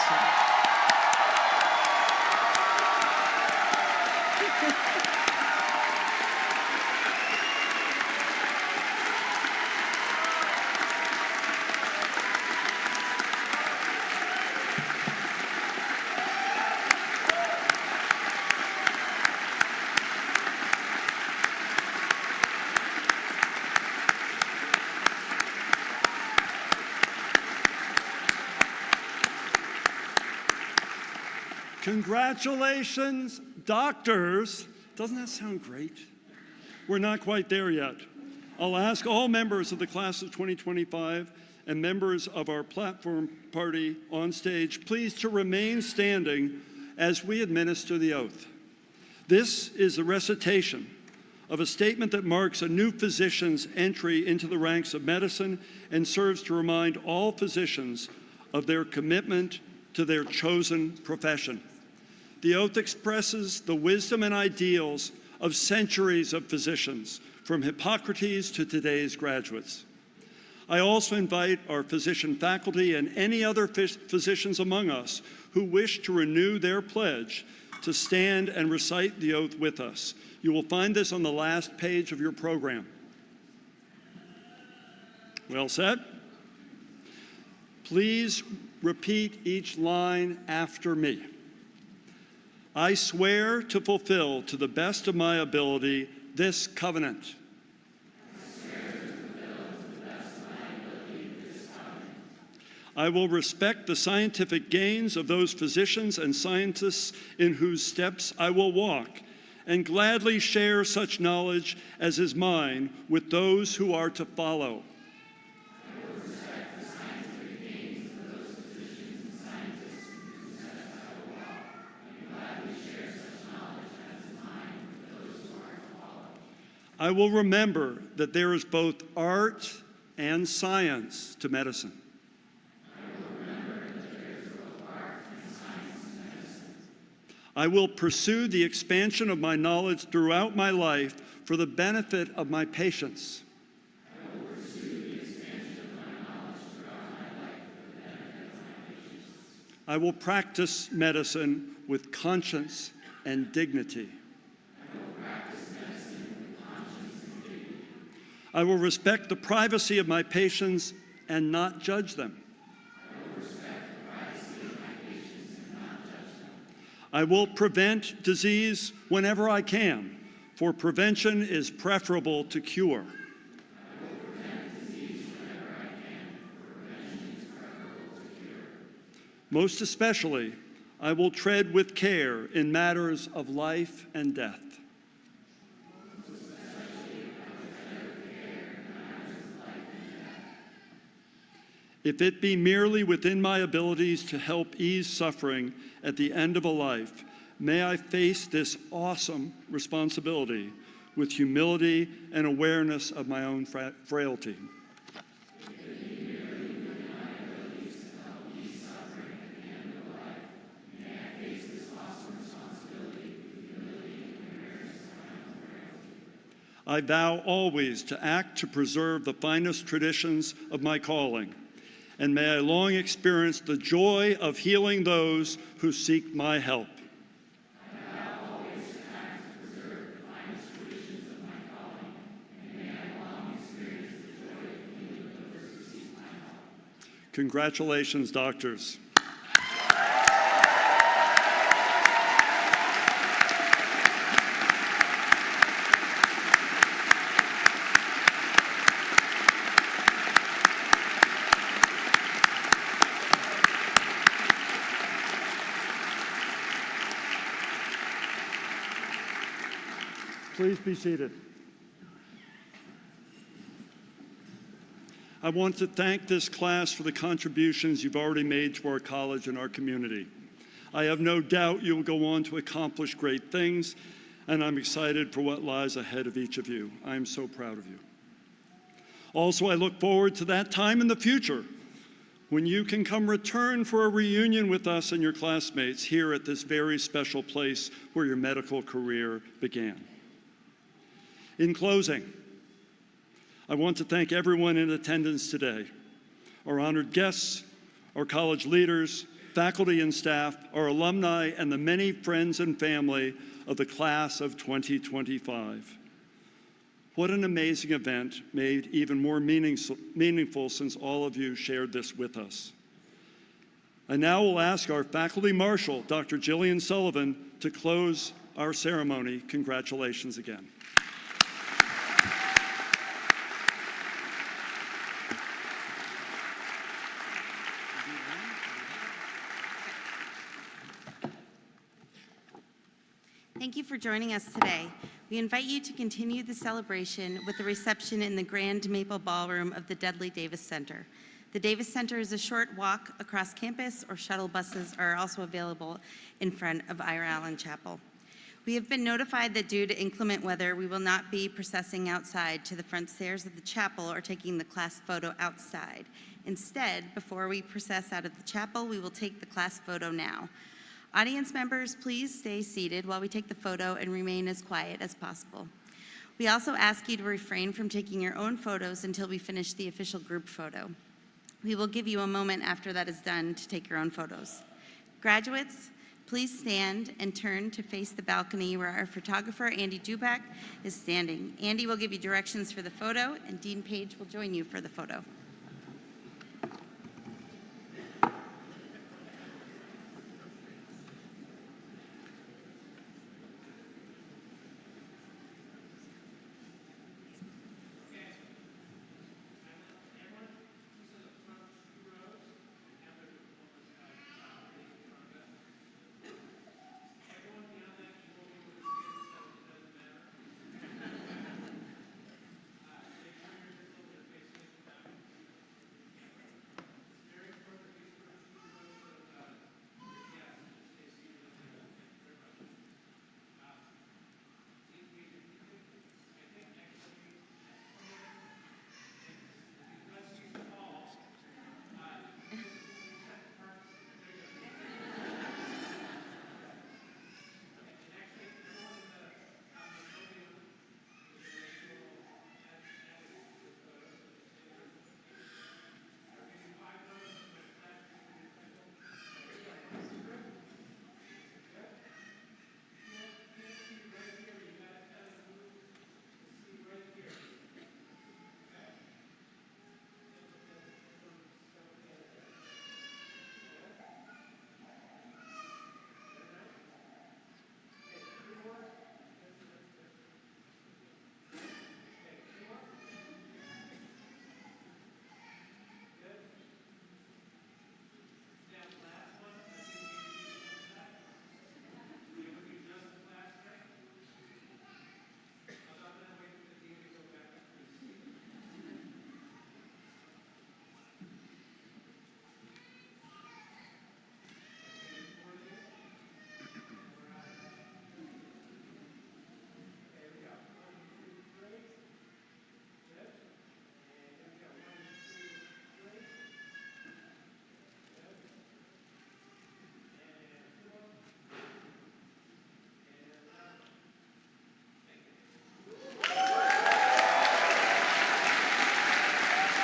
Congratulations, doctors. Doesn't that sound great? We're not quite there yet. I'll ask all members of the class of 2025 and members of our platform party on stage, please to remain standing as we administer the oath. This is a recitation of a statement that marks a new physician's entry into the ranks of medicine and serves to remind all physicians of their commitment to their chosen profession. The oath expresses the wisdom and ideals of centuries of physicians, from Hippocrates to today's graduates. I also invite our physician faculty and any other physicians among us who wish to renew their pledge to stand and recite the oath with us. You will find this on the last page of your program. Well said. Please repeat each line after me. I swear to fulfill to the best of my ability this covenant. I will respect the scientific gains of those physicians and scientists in whose steps I will walk, and gladly share such knowledge as is mine with those who are to follow. I will remember that there is both art and science to medicine. I will pursue the expansion of my knowledge throughout my life for the benefit of my patients. I will practice medicine with conscience and dignity. I will respect the privacy of my patients and not judge them. I will prevent disease whenever I can, for prevention is preferable to cure. Most especially, I will tread with care in matters of life and death. If it be merely within my abilities to help ease suffering at the end of a life, may I face this awesome responsibility with humility and awareness of my own frailty. I vow always to act to preserve the finest traditions of my calling, and may I long experience the joy of healing those who seek my help. Congratulations, doctors. Please be seated. I want to thank this class for the contributions you've already made to our college and our community. I have no doubt you will go on to accomplish great things, and I'm excited for what lies ahead of each of you. I am so proud of you. Also, I look forward to that time in the future when you can come return for a reunion with us and your classmates here at this very special place where your medical career began. In closing, I want to thank everyone in attendance today, our honored guests, our college leaders, faculty and staff, our alumni, and the many friends and family of the class of 2025. What an amazing event, made even more meaningful since all of you shared this with us. I now will ask our faculty marshal, Dr. Jillian Sullivan, to close our ceremony. Congratulations again. Thank you for joining us today. We invite you to continue the celebration with a reception in the Grand Maple Ballroom of the Dudley Davis Center. The Davis Center is a short walk across campus, or shuttle buses are also available in front of Ira Allen Chapel. We have been notified that due to inclement weather, we will not be processing outside to the front stairs of the chapel or taking the class photo outside. Instead, before we process out of the chapel, we will take the class photo now. Audience members, please stay seated while we take the photo and remain as quiet as possible. We also ask you to refrain from taking your own photos until we finish the official group photo. We will give you a moment after that is done to take your own photos. Graduates, please stand and turn to face the balcony where our photographer, Andy Dubak, is standing. Andy will give you directions for the photo, and Dean Page will join you for the photo.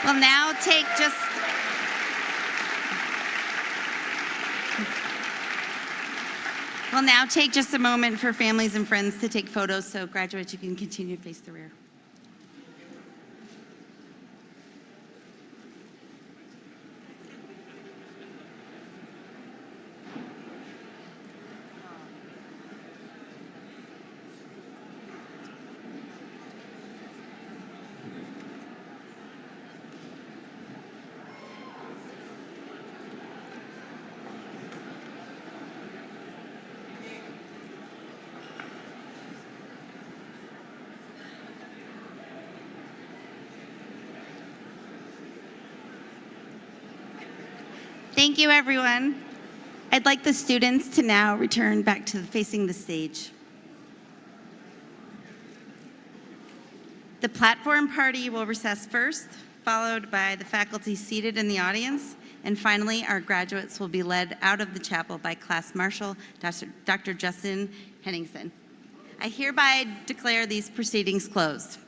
We'll now take just a moment for families and friends to take photos, so graduates, you can continue to face the rear. Thank you, everyone. I'd like the students to now return back to facing the stage. The platform party will recess first, followed by the faculty seated in the audience, and finally, our graduates will be led out of the chapel by Class Marshal, Dr. Justin Henningsen. I hereby declare these proceedings closed.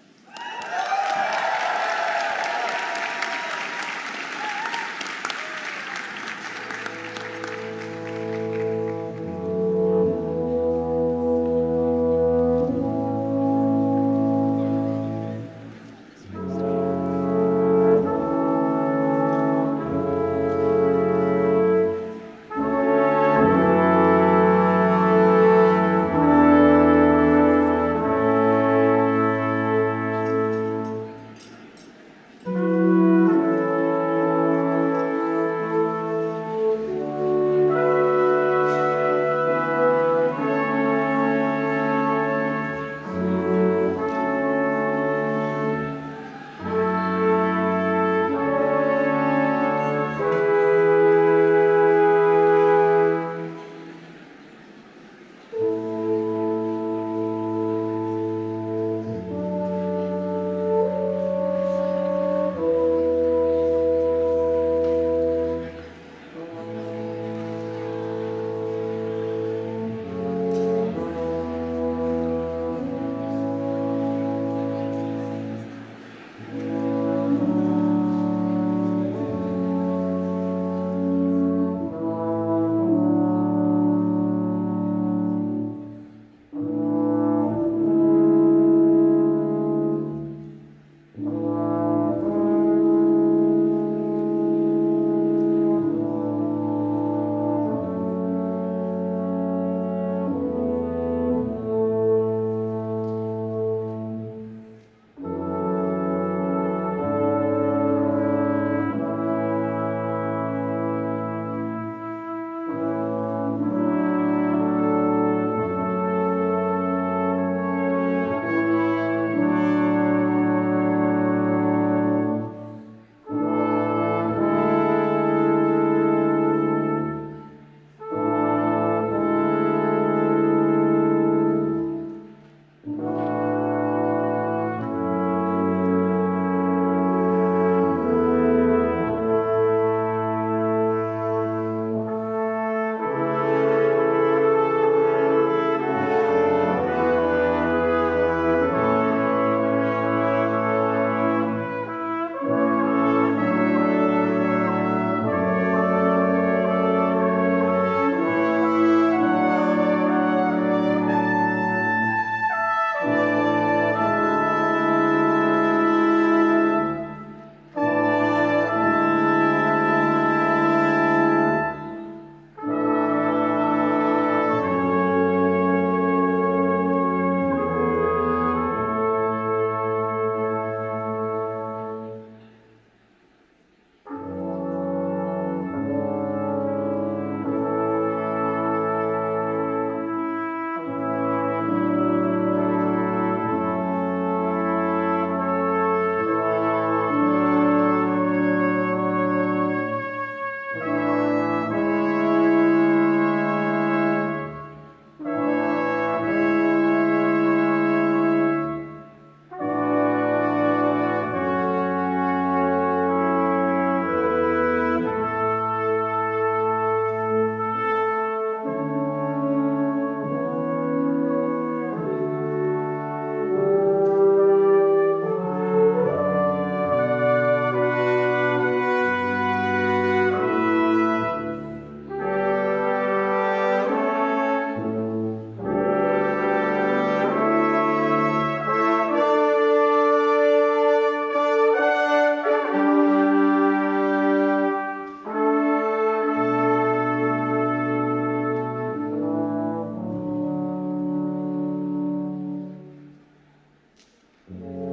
you.